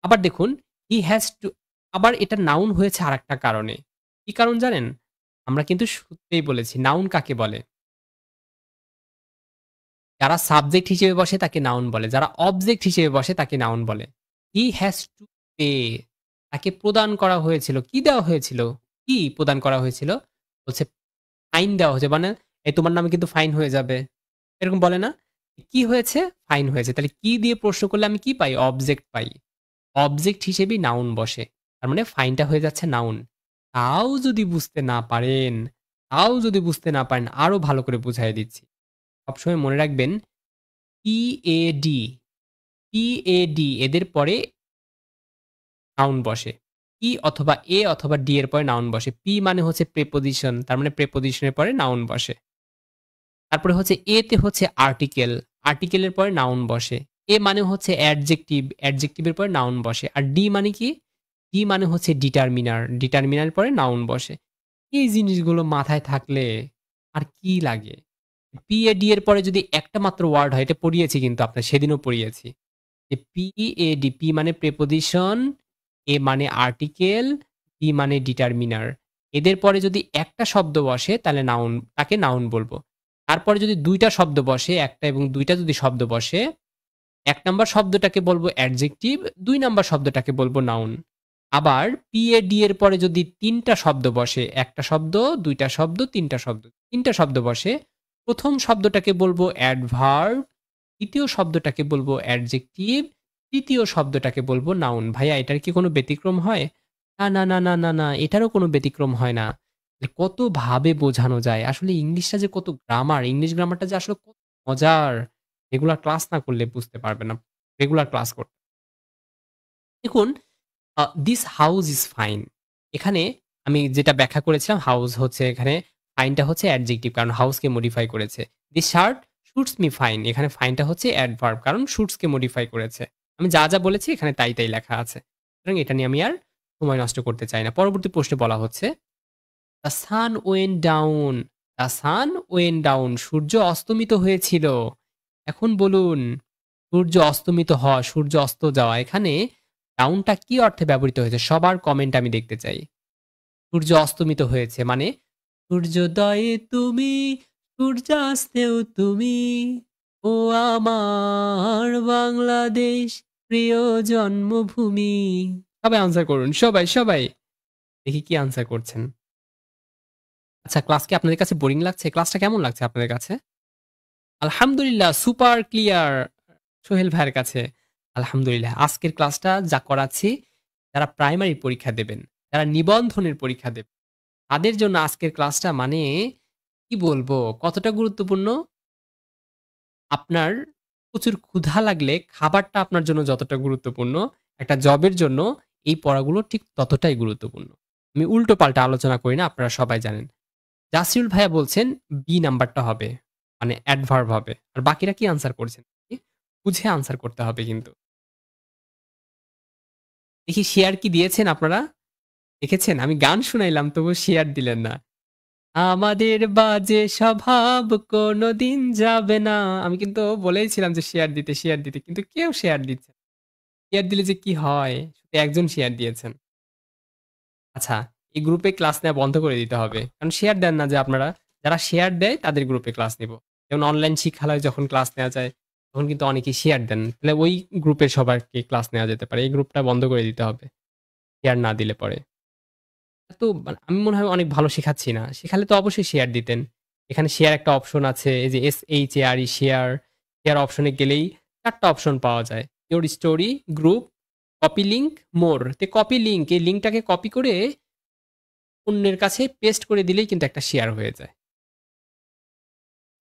Speaker 1: আবার দেখুন, হি হ্যাজ টু আবার এটা নাউন হয়েছে আরেকটা কারণে। কি কারণ জানেন? আমরা কিন্তু শুরুতেই বলেছি নাউন কাকে বলে? যারা সাবজেক্ট হিসেবে বসে তাকে নাউন বলে। যারা অবজেক্ট হিসেবে বসে তাকে নাউন বলে। হি হ্যাজ টু পে, তাকে প্রদান করা হয়েছিল। কি দেওয়া হয়েছিল? কি প্রদান করা হয়েছিল? বলছে ফাইন দেওয়া হয়েছে। মানে, "এই তোমার নামে কিন্তু ফাইন হয়ে যাবে।" এরকম বলে না? কি হয়েছে? ফাইন হয়েছে। তাহলে কি দিয়ে প্রশ্ন করলে আমি কি পাই? অবজেক্ট পাই। অবজেক্ট হিসেবেই নাউন বসে। তার মানে ফাইনটা হয়ে যাচ্ছে নাউন। তাও যদি বুঝতে না পারেন, আরো ভালো করে বুঝাইয়া দিচ্ছি। সবসময় মনে রাখবেন পিএডি, পিএডি এদের পরে নাউন বসে। পি অথবা এ অথবা ডি এর পরে নাউন বসে। পি মানে হচ্ছে প্রিপোজিশন, তার মানে প্রিপোজিশনের পরে নাউন বসে। তারপরে হচ্ছে এ তে হচ্ছে আর্টিকেল, আর্টিকেলের পরে নাউন বসে। এ মানে হচ্ছে অ্যাডজেক্টিভ, অ্যাডজেক্টিভের পরে নাউন বসে। আর ডি মানে কি? ডি মানে হচ্ছে ডিটারমিনার, ডিটারমিনারের পরে নাউন বসে। এই জিনিসগুলো মাথায় থাকলে আর কি লাগে? পি এ ডি এর পরে যদি একটা মাত্র ওয়ার্ড হয়, এটা পড়িয়েছি কিন্তু আপনার সেদিনও পড়িয়েছি। যে পি এ ডি, পি মানে প্রিপোজিশন, এ মানে আর্টিকেল, ডি মানে ডিটারমিনার। এদের পরে যদি একটা শব্দ বসে তাহলে নাউন, তাকে নাউন বলবো। তারপরে যদি ২ টা শব্দ বসে, একটা এবং ২ টা যদি শব্দ বসে, ১ নাম্বার শব্দটাকে বলবো অ্যাডজেক্টিভ, ২ নাম্বার শব্দটাকে বলবো নাউন। আবার পি এ ডি এর পরে যদি ৩ টা শব্দ বসে, একটা শব্দ, ২ টা শব্দ, ৩ টা শব্দ। ৩ টা শব্দ বসে, ১ম শব্দটাকে বলবো অ্যাডভার্ব, দ্বিতীয় শব্দটাকে বলবো অ্যাডজেক্টিভ, তৃতীয় শব্দটাকে বলবো নাউন। ভাইয়া এটার কি কোনো ব্যতিক্রম হয়? না, না, না, না, না, না, এটারও কোনো ব্যতিক্রম হয় না। কত ভাবে বোঝানো যায়। আসলে ইংলিশটা যে কত গ্রামার, ইংলিশ গ্রামারটা যে আসলে কত মজার। রেগুলার ক্লাস না করলে বুঝতে পারবেন না। রেগুলার ক্লাস করতে। দেখুন, "দিস হাউস ইস ফাইন।" এখানে আমি যেটা ব্যাখ্যা করেছিলাম, হাউস হচ্ছে এখানে, ফাইনটা হচ্ছে অ্যাডজেক্টিভ, কারণ হাউসকে মডিফাই করেছে। "This shirt suits me fine." এখানে ফাইনটা হচ্ছে অ্যাডভার্ব, কারণ সুটসকে মডিফাই করেছে। আমি যা বলেছি এখানে তাই লেখা আছে। সুতরাং এটা নিয়ে আমি আর সময় নষ্ট করতে চাই না। পরবর্তী প্রশ্নে বলা হচ্ছে, "the sun went down." The sun went down, সূর্য অস্তমিত হয়েছিল। এখন বলুন, সূর্য অস্তমিত হওয়া, সূর্য অস্ত যাওয়া, এখানে ডাউনটা কি অর্থে ব্যবহৃত হয়েছে? সবার কমেন্ট আমি দেখতে চাই। সূর্য অস্তমিত হয়েছে মানে, সূর্যোদয়ে তুমি, সূর্যাস্তেও তুমি, ও আমার বাংলাদেশ, প্রিয় জন্মভূমি। সবাই আনসার করুন। সবাই। দেখি কি আনসার করছেন। আচ্ছা, ক্লাস কি আপনাদের কাছে বোরিং লাগছে? ক্লাসটা কেমন লাগছে আপনাদের কাছে? আলহামদুলিল্লাহ, সুপার ক্লিয়ার সোহেল ভাইয়ের কাছে। আলহামদুলিল্লাহ। আজকের ক্লাসটা যা করাচ্ছি, যারা প্রাইমারি পরীক্ষা দেবেন, যারা নিবন্ধনের পরীক্ষা দেবেন, তাদের জন্য আজকের ক্লাসটা মানে কি বলবো? কতটা গুরুত্বপূর্ণ? আপনার প্রচুর ক্ষুধা লাগলে খাবারটা আপনার জন্য যতটা গুরুত্বপূর্ণ, একটা জবের জন্য এই পড়াগুলো ঠিক ততটাই গুরুত্বপূর্ণ। আমি উল্টো-পাল্টা আলোচনা করি না, আপনারা সবাই জানেন। জাসিউল ভাইয়া বলছেন বি নাম্বারটা হবে। মানে অ্যাডভার্ব হবে। আর বাকিরা কি আনসার করছেন? বুঝে আনসার করতে হবে কিন্তু। দেখি শেয়ার কি দিয়েছেন আপনারা? দেখেছেন? আমি গান শুনাইলাম তবু শেয়ার দিলেন না। আমাদের বাজে স্বভাব কোনদিন যাবে না। আমি কিন্তু বলেইছিলাম যে শেয়ার দিতে। কিন্তু কেউ শেয়ার দিচ্ছে না। শেয়ার দিলে যে কি হয়? শুধু একজন শেয়ার দিয়েছেন। আচ্ছা, এই গ্রুপে ক্লাস নেওয়া বন্ধ করে দিতে হবে। কারণ শেয়ার দেন না যে আপনারা। যারা শেয়ার দেয় তাদের গ্রুপে ক্লাস নিব। যেমন অনলাইন শিক্ষালয়ে যখন ক্লাস নেওয়া যায়, তখন কিন্তু অনেকেই শেয়ার দেন। তাহলে ওই গ্রুপের সবাইকে ক্লাস নেওয়া যেতে পারে। এই গ্রুপটা বন্ধ করে দিতে হবে। শেয়ার না দিলে পরে। তো মানে আমি মনে হয় অনেক ভালো শেখাচ্ছি না। শেখালে তো অবশ্যই শেয়ার দিতেন। এখানে শেয়ার একটা অপশন আছে। এই যে SHARE শেয়ার, শেয়ার অপশনে গেলেই ৪ টা অপশন পাওয়া যায়। Your story, group, copy link, more. তো কপি লিঙ্ক, এই লিঙ্কটাকে কপি করে অন্যের কাছে পেস্ট করে দিলেই কিন্তু একটা শেয়ার হয়ে যায়।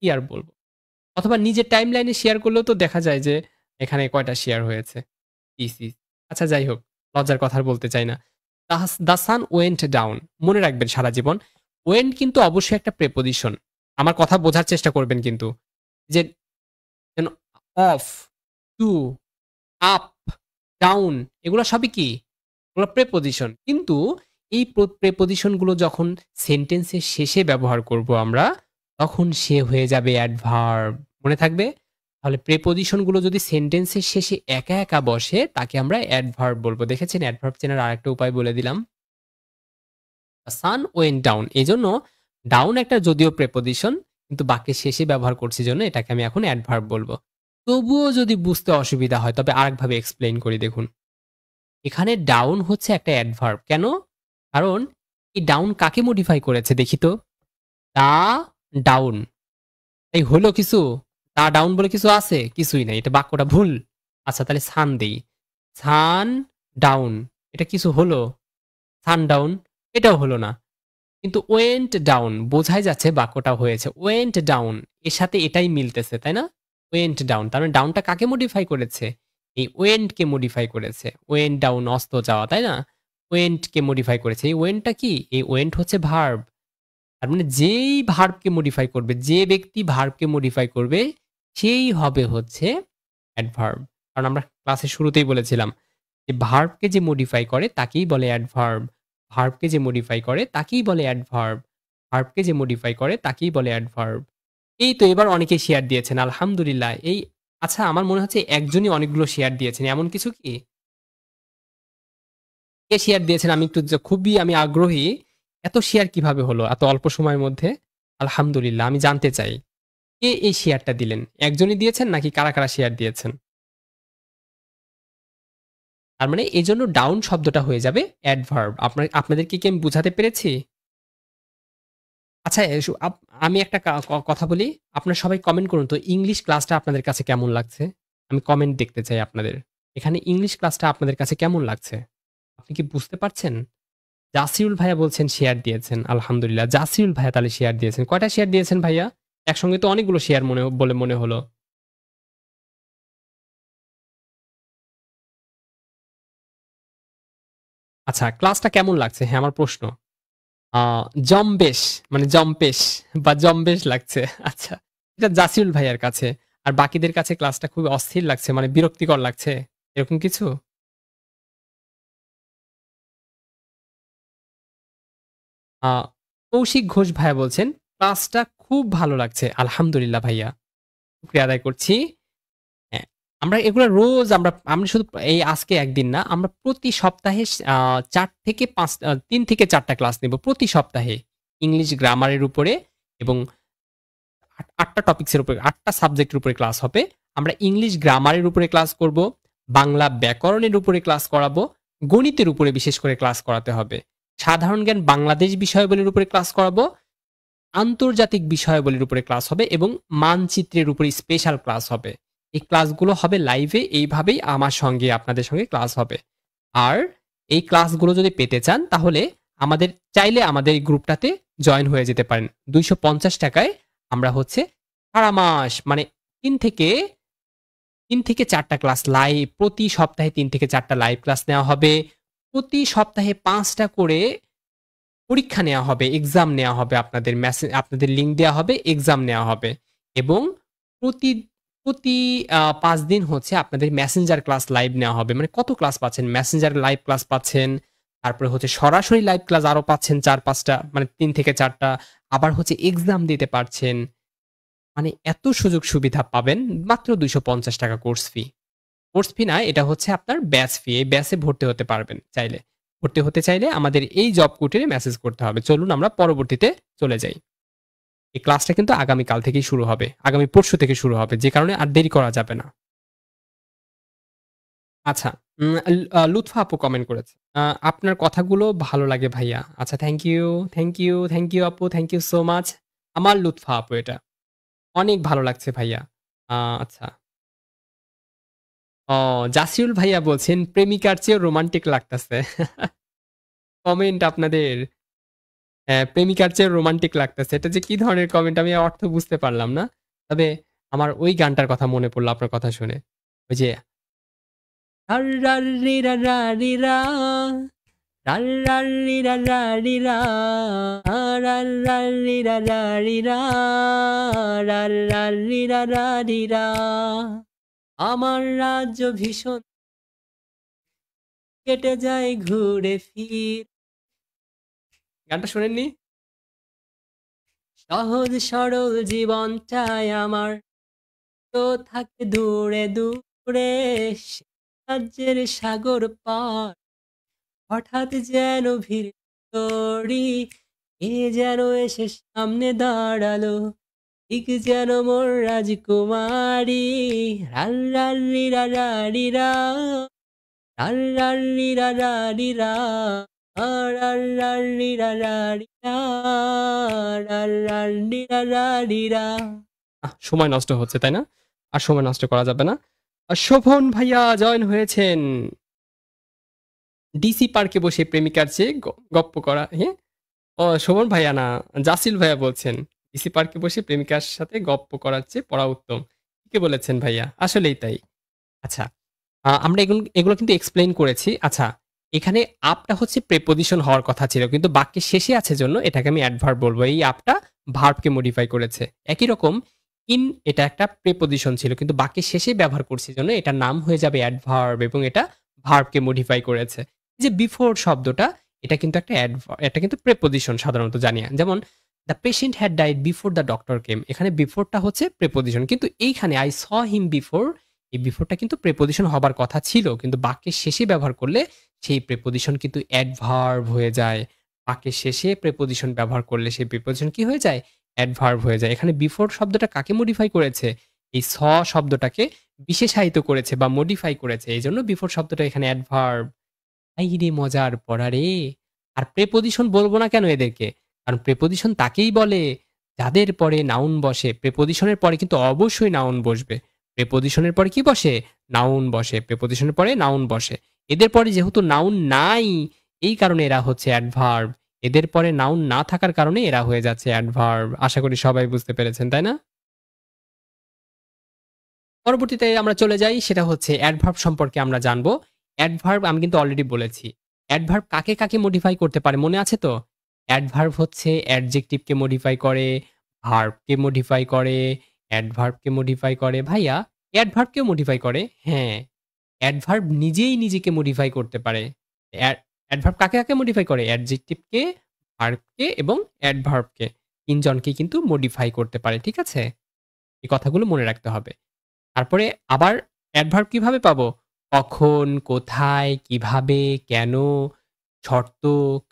Speaker 1: কি আর বলবো? অথবা নিজের টাইমলাইনে শেয়ার করলেও তো দেখা যায় যে এখানে কয়টা শেয়ার হয়েছে। ইসি। আচ্ছা যাই হোক, লজ্জার কথা আর বলতে চাই না। The sun went down. মনে রাখবেন সারা জীবন। ওয়েন্ট কিন্তু অবশ্যই একটা প্রেপোজিশন। আমার কথা বোঝার চেষ্টা করবেন কিন্তু। যে যেন অফ, টু, আপ, ডাউন এগুলা সবই কি? এগুলো প্রেপোজিশন। কিন্তু এই প্রেপোজিশন গুলো যখন সেন্টেন্সের শেষে ব্যবহার করব আমরা, তখন সে হয়ে যাবে অ্যাডভার্ব। মনে থাকবে? তাহলে প্রেপোজিশন গুলো যদি সেন্টেন্সের শেষে একা, একা বসে তাকে আমরা অ্যাডভার্ব বলব। দেখেছেন অ্যাডভার্ব চেনার আরেকটা উপায় বলে দিলাম। সান ওয়েন্ট ডাউন। এজন্য ডাউন একটা যদিও প্রেপোজিশন কিন্তু বাক্যের শেষে ব্যবহার করছি জন্য এটাকে আমি এখন অ্যাডভার্ব বলব। তবুও যদি বুঝতে অসুবিধা হয় তবে আরেকভাবে এক্সপ্লেইন করি দেখুন। এখানে ডাউন হচ্ছে একটা অ্যাডভার্ব। কেন? কারণ এই ডাউন কাকে মডিফাই করেছে দেখি তো? তা ডাউন। এই হলো কিছু? তা ডাউন বলে কিছু আছে? কিছুই নাই। এটা বাক্যটা ভুল। আচ্ছা তাহলে সান দেই। সান ডাউন। এটা কিছু হলো? সান ডাউন? এটাও হলো না। কিন্তু ওয়েন্ট ডাউন বোঝাই যাচ্ছে বাক্যটা হয়েছে। ওয়েন্ট ডাউন এর সাথে এটাই মিলতেছে, তাই না? Went down. তার মানে ডাউনটা কাকে মডিফাই করেছে? এই ওয়েন্ট কে মডিফাই করেছে। ওয়েন্ট ডাউন অস্ত যাওয়া, তাই না? ওয়েন্ট কে মডিফাই করেছে। এই ওয়েন্টটা কি? এই ওয়েন্ট হচ্ছে ভার্ব। তার মানে যেই ভার্বকে মডিফাই করবে, যে ব্যক্তি ভার্বকে মডিফাই করবে সেই হবে হচ্ছে অ্যাডভার্ব। কারণ আমরা ক্লাসের শুরুতেই বলেছিলাম যে ভার্বকে যে মডিফাই করে তাকেই বলে অ্যাডভার্ব। ভার্বকে যে মডিফাই করে তাকেই বলে অ্যাডভার্ব। ভার্বকে যে মডিফাই করে তাকেই বলে অ্যাডভার্ব। এই তো এবার অনেকে শেয়ার দিয়েছেন আলহামদুলিল্লাহ। এই আচ্ছা আমার মনে হচ্ছে একজনই অনেকগুলো শেয়ার দিয়েছেন। এমন কিছু কি? কে শেয়ার দিয়েছেন আমি একটু খুবই আমি আগ্রহী। এত শেয়ার কিভাবে হলো এত অল্প সময়ের মধ্যে? আলহামদুলিল্লাহ আমি জানতে চাই। কে এই শেয়ারটা দিলেন? একজনই দিয়েছেন নাকি কারা, কারা শেয়ার দিয়েছেন? তার মানে এজন্য ডাউন শব্দটা হয়ে যাবে অ্যাডভার্ব। আপনাদেরকে কি আমি বুঝাতে পেরেছি? আচ্ছা আমি একটা কথা বলি। আপনারা সবাই কমেন্ট করুন তো ইংলিশ ক্লাসটা আপনাদের কাছে কেমন লাগছে? আমি কমেন্ট দেখতে চাই আপনাদের। এখানে ইংলিশ ক্লাসটা আপনাদের কাছে কেমন লাগছে? আপনি কি বুঝতে পারছেন? জাসিরুল ভাইয়া বলছেন শেয়ার দিয়েছেন। আলহামদুলিল্লাহ। জাসিরুল ভাইয়া তাহলে শেয়ার দিয়েছেন। কয়টা শেয়ার দিয়েছেন ভাইয়া? একসঙ্গে তো অনেকগুলো শেয়ার বলে মনে হলো। আচ্ছা ক্লাসটা কেমন লাগছে? হ্যাঁ, আমার প্রশ্ন। আ জম্বেশ মানে জম্পেশ বা জম্বেশ লাগছে। আচ্ছা। এটা জাসিরুল ভাইয়ার কাছে। আর বাকিদের কাছে ক্লাসটা খুবই অস্থির লাগছে মানে বিরক্তিকর লাগছে। এরকম কিছু? আ কৌশিক ঘোষ ভাইয়া বলছেন, "ক্লাসটা খুব ভালো লাগছে।" আলহামদুলিল্লাহ ভাইয়া। শুকরিয়া আদায় করছি। হ্যাঁ, আমরা এগুলা রোজ আমি শুধু এই আজকে একদিন না, আমরা প্রতি সপ্তাহে ৪ থেকে ৫ ৩ থেকে ৪ টা ক্লাস নেব প্রতি সপ্তাহে। ইংলিশ গ্রামারের উপরে এবং ৮ টা টপিকসের উপরে ৮ টা সাবজেক্টের উপরে ক্লাস হবে। আমরা ইংলিশ গ্রামারের উপরে ক্লাস করব, বাংলা ব্যাকরণের উপরে ক্লাস করাবো, গণিতের উপরে বিশেষ করে ক্লাস করাতে হবে। সাধারণ জ্ঞান বাংলাদেশ বিষয়াবলীর উপরে ক্লাস করাবো, আন্তর্জাতিক বিষয়াবলীর উপরে ক্লাস হবে এবং মানচিত্রের উপরে স্পেশাল ক্লাস হবে। এই ক্লাসগুলো হবে লাইভে এইভাবেই আমার সঙ্গে আপনাদের সঙ্গে ক্লাস হবে। আর এই ক্লাসগুলো যদি পেতে চান তাহলে চাইলে আমাদের এই গ্রুপটাতে জয়েন হয়ে যেতে পারেন। ৳২৫০ আমরা হচ্ছে সারা মাস মানে ৩ থেকে ৩ থেকে ৪ টা ক্লাস লাইভ প্রতি সপ্তাহে ৩ থেকে ৪ টা লাইভ ক্লাস নেওয়া হবে। প্রতি সপ্তাহে ৫ টা করে পরীক্ষা নেওয়া হবে, এক্সাম নেওয়া হবে আপনাদের লিঙ্ক দেওয়া হবে, এক্সাম নেওয়া হবে এবং প্রতি প্রতি ৫ দিন হচ্ছে আপনাদের মেসেঞ্জার ক্লাস লাইভ নেওয়া হবে। মানে কত ক্লাস পাচ্ছেন? মেসেঞ্জার লাইভ ক্লাস পাচ্ছেন। তারপরে হচ্ছে সরাসরি লাইভ ক্লাস আরো পাচ্ছেন ৪-৫ টা মানে ৩ থেকে ৪ টা। আবার হচ্ছে এক্সাম দিতে পারছেন। মানে এত সুযোগ সুবিধা পাবেন মাত্র ৳২৫০ কোর্স ফি। কোর্স ফি না, এটা হচ্ছে আপনার ব্যাচ ফি। এই ব্যাচে ভর্তি হতে পারবেন চাইলে। ভর্তি হতে চাইলে আমাদের এই জব কুটিরে মেসেজ করতে হবে। চলুন আমরা পরবর্তীতে চলে যাই। এই ক্লাসটা কিন্তু আগামীকাল থেকেই শুরু হবে। আগামী পরশু থেকে শুরু হবে। যে কারণে আর দেরি করা যাবে না। আচ্ছা, উম লুৎফা আপু কমেন্ট করেছে। আপনার কথাগুলো ভালো লাগে ভাইয়া। আচ্ছা thank you, thank you, thank you আপু, থ্যাংক ইউ সো মাচ। আমার লুৎফা আপু এটা। অনেক ভালো লাগছে ভাইয়া। আচ্ছা। ও জাসিউল ভাইয়া বলছেন, "প্রেমিকার চেয়েও রোমান্টিক লাগতাছে।" কমেন্ট আপনাদের। প্রেমিকার চেয়ে রোমান্টিক লাগতেছে। এটা যে কি ধরনের কমেন্ট আমি অর্থ বুঝতে পারলাম না। তবে আমার ওই গানটার কথা মনে পড়ল আপনার কথা শুনে। ওই যে রারিরা রারিরা, রারিরা রারিরা, রারিরা রারিরা, রারিরা রারিরা। আমার রাজ্য ভীষণ কেটে যায় ঘুরে ফির। গানটা শোনেননি? সহজ সরল জীবন চাই আমার, তো থাকে দূরে দূরে সে রাজ্যের সাগর পার। হঠাৎ যেন ভিড় তরি, এ যেন এসে সামনে দাঁড়ালো, ঠিক যেন মোর রাজকুমারী। রারিরা রারিরা, রারিরা রারিরা, রারিরা রারিরা, রারিরা রারিরা। সময় নষ্ট হচ্ছে তাই না? আর সময় নষ্ট করা যাবে না। আর শোভন ভাইয়া জয়েন হয়েছেন। ডিসি পার্কে বসে প্রেমিকার চেয়ে গপ্প করা। হ্যাঁ? ও শোভন ভাইয়া না, জাসিল ভাইয়া বলছেন। ডিসি পার্কে বসে প্রেমিকার সাথে গপ্প করার চেয়ে পড়া উত্তম। ঠিকই বলেছেন ভাইয়া। আসলেই তাই। আচ্ছা, আমরা এগুলো কিন্তু এক্সপ্লেইন করেছি। আচ্ছা, এখানে আপটা হচ্ছে প্রিপোজিশন হওয়ার কথা ছিল। কিন্তু বাক্যের শেষে আছে জন্য এটাকে আমি অ্যাডভার্ব বলব। এই আপটা ভার্বকে মডিফাই করেছে। একই রকম ইন এটা একটা প্রিপোজিশন ছিল। কিন্তু বাক্যের শেষে ব্যবহার করছি জন্য এটার নাম হয়ে যাবে অ্যাডভার্ব এবং এটা ভার্বকে মডিফাই করেছে। এই যে বিফোর শব্দটা এটা কিন্তু একটা এটা কিন্তু প্রিপোজিশন সাধারণত জানি। যেমন the patient had died before the doctor came. এখানে বিফোরটা হচ্ছে প্রিপোজিশন। কিন্তু এইখানে আই স হিম বিফোর, এই বিফোরটা কিন্তু প্রিপোজিশন হবার কথা ছিল। কিন্তু বাক্যের শেষে ব্যবহার করলে সেই প্রিপোজিশন কিন্তু অ্যাডভার্ব হয়ে যায়। বাক্যের শেষে প্রিপোজিশন ব্যবহার করলে সেই প্রিপোজিশন কি হয়ে যায়? অ্যাডভার্ব হয়ে যায়। এখানে বিফোর শব্দটা কাকে মডিফাই করেছে? এই স শব্দটাকে বিশেষায়িত করেছে বা মডিফাই করেছে। এইজন্য বিফোর শব্দটা এখানে অ্যাডভার্ব। আইরে মজার পড়া রে! আর প্রিপোজিশন বলব না কেন এদেরকে? কারণ প্রিপোজিশন তাকেই বলে যাদের পরে নাউন বসে। প্রিপোজিশনের পরে কিন্তু অবশ্যই নাউন বসবে। প্রিপোজিশনের পরে কি বসে? নাউন বসে। প্রিপোজিশনের পরে নাউন বসে। এদের পরে যেহেতু নাউন নাই, এই কারণে এরা হচ্ছে অ্যাডভার্ব। এদের পরে নাউন না থাকার কারণে এরা হয়ে যাচ্ছে অ্যাডভার্ব। আশা করি সবাই বুঝতে পেরেছেন, তাই না? পরবর্তীতে আমরা চলে যাই, সেটা হচ্ছে অ্যাডভার্ব সম্পর্কে আমরা জানবো। অ্যাডভার্ব আমি কিন্তু অলরেডি বলেছি। অ্যাডভার্ব কাকে, কাকে মডিফাই করতে পারে মনে আছে তো? অ্যাডভার্ব হচ্ছে অ্যাডজেক্টিভকে মডিফাই করে, ভার্বকে মডিফাই করে, অ্যাডভার্বকে মডিফাই করে। ভাইয়া অ্যাডভার্বকেও মডিফাই করে? হ্যাঁ, অ্যাডভার্ব নিজেই নিজেকে মডিফাই করতে পারে। অ্যাডভার্ব কাকে, কাকে মডিফাই করে? অ্যাডজেক্টিভকে, ভার্বকে এবং অ্যাডভার্বকে। ৩ জনকেই কিন্তু মডিফাই করতে পারে। ঠিক আছে? এই কথাগুলো মনে রাখতে হবে। তারপরে আবার অ্যাডভার্ব কিভাবে পাবো? কখন, কোথায়, কিভাবে, কেন, শর্ত,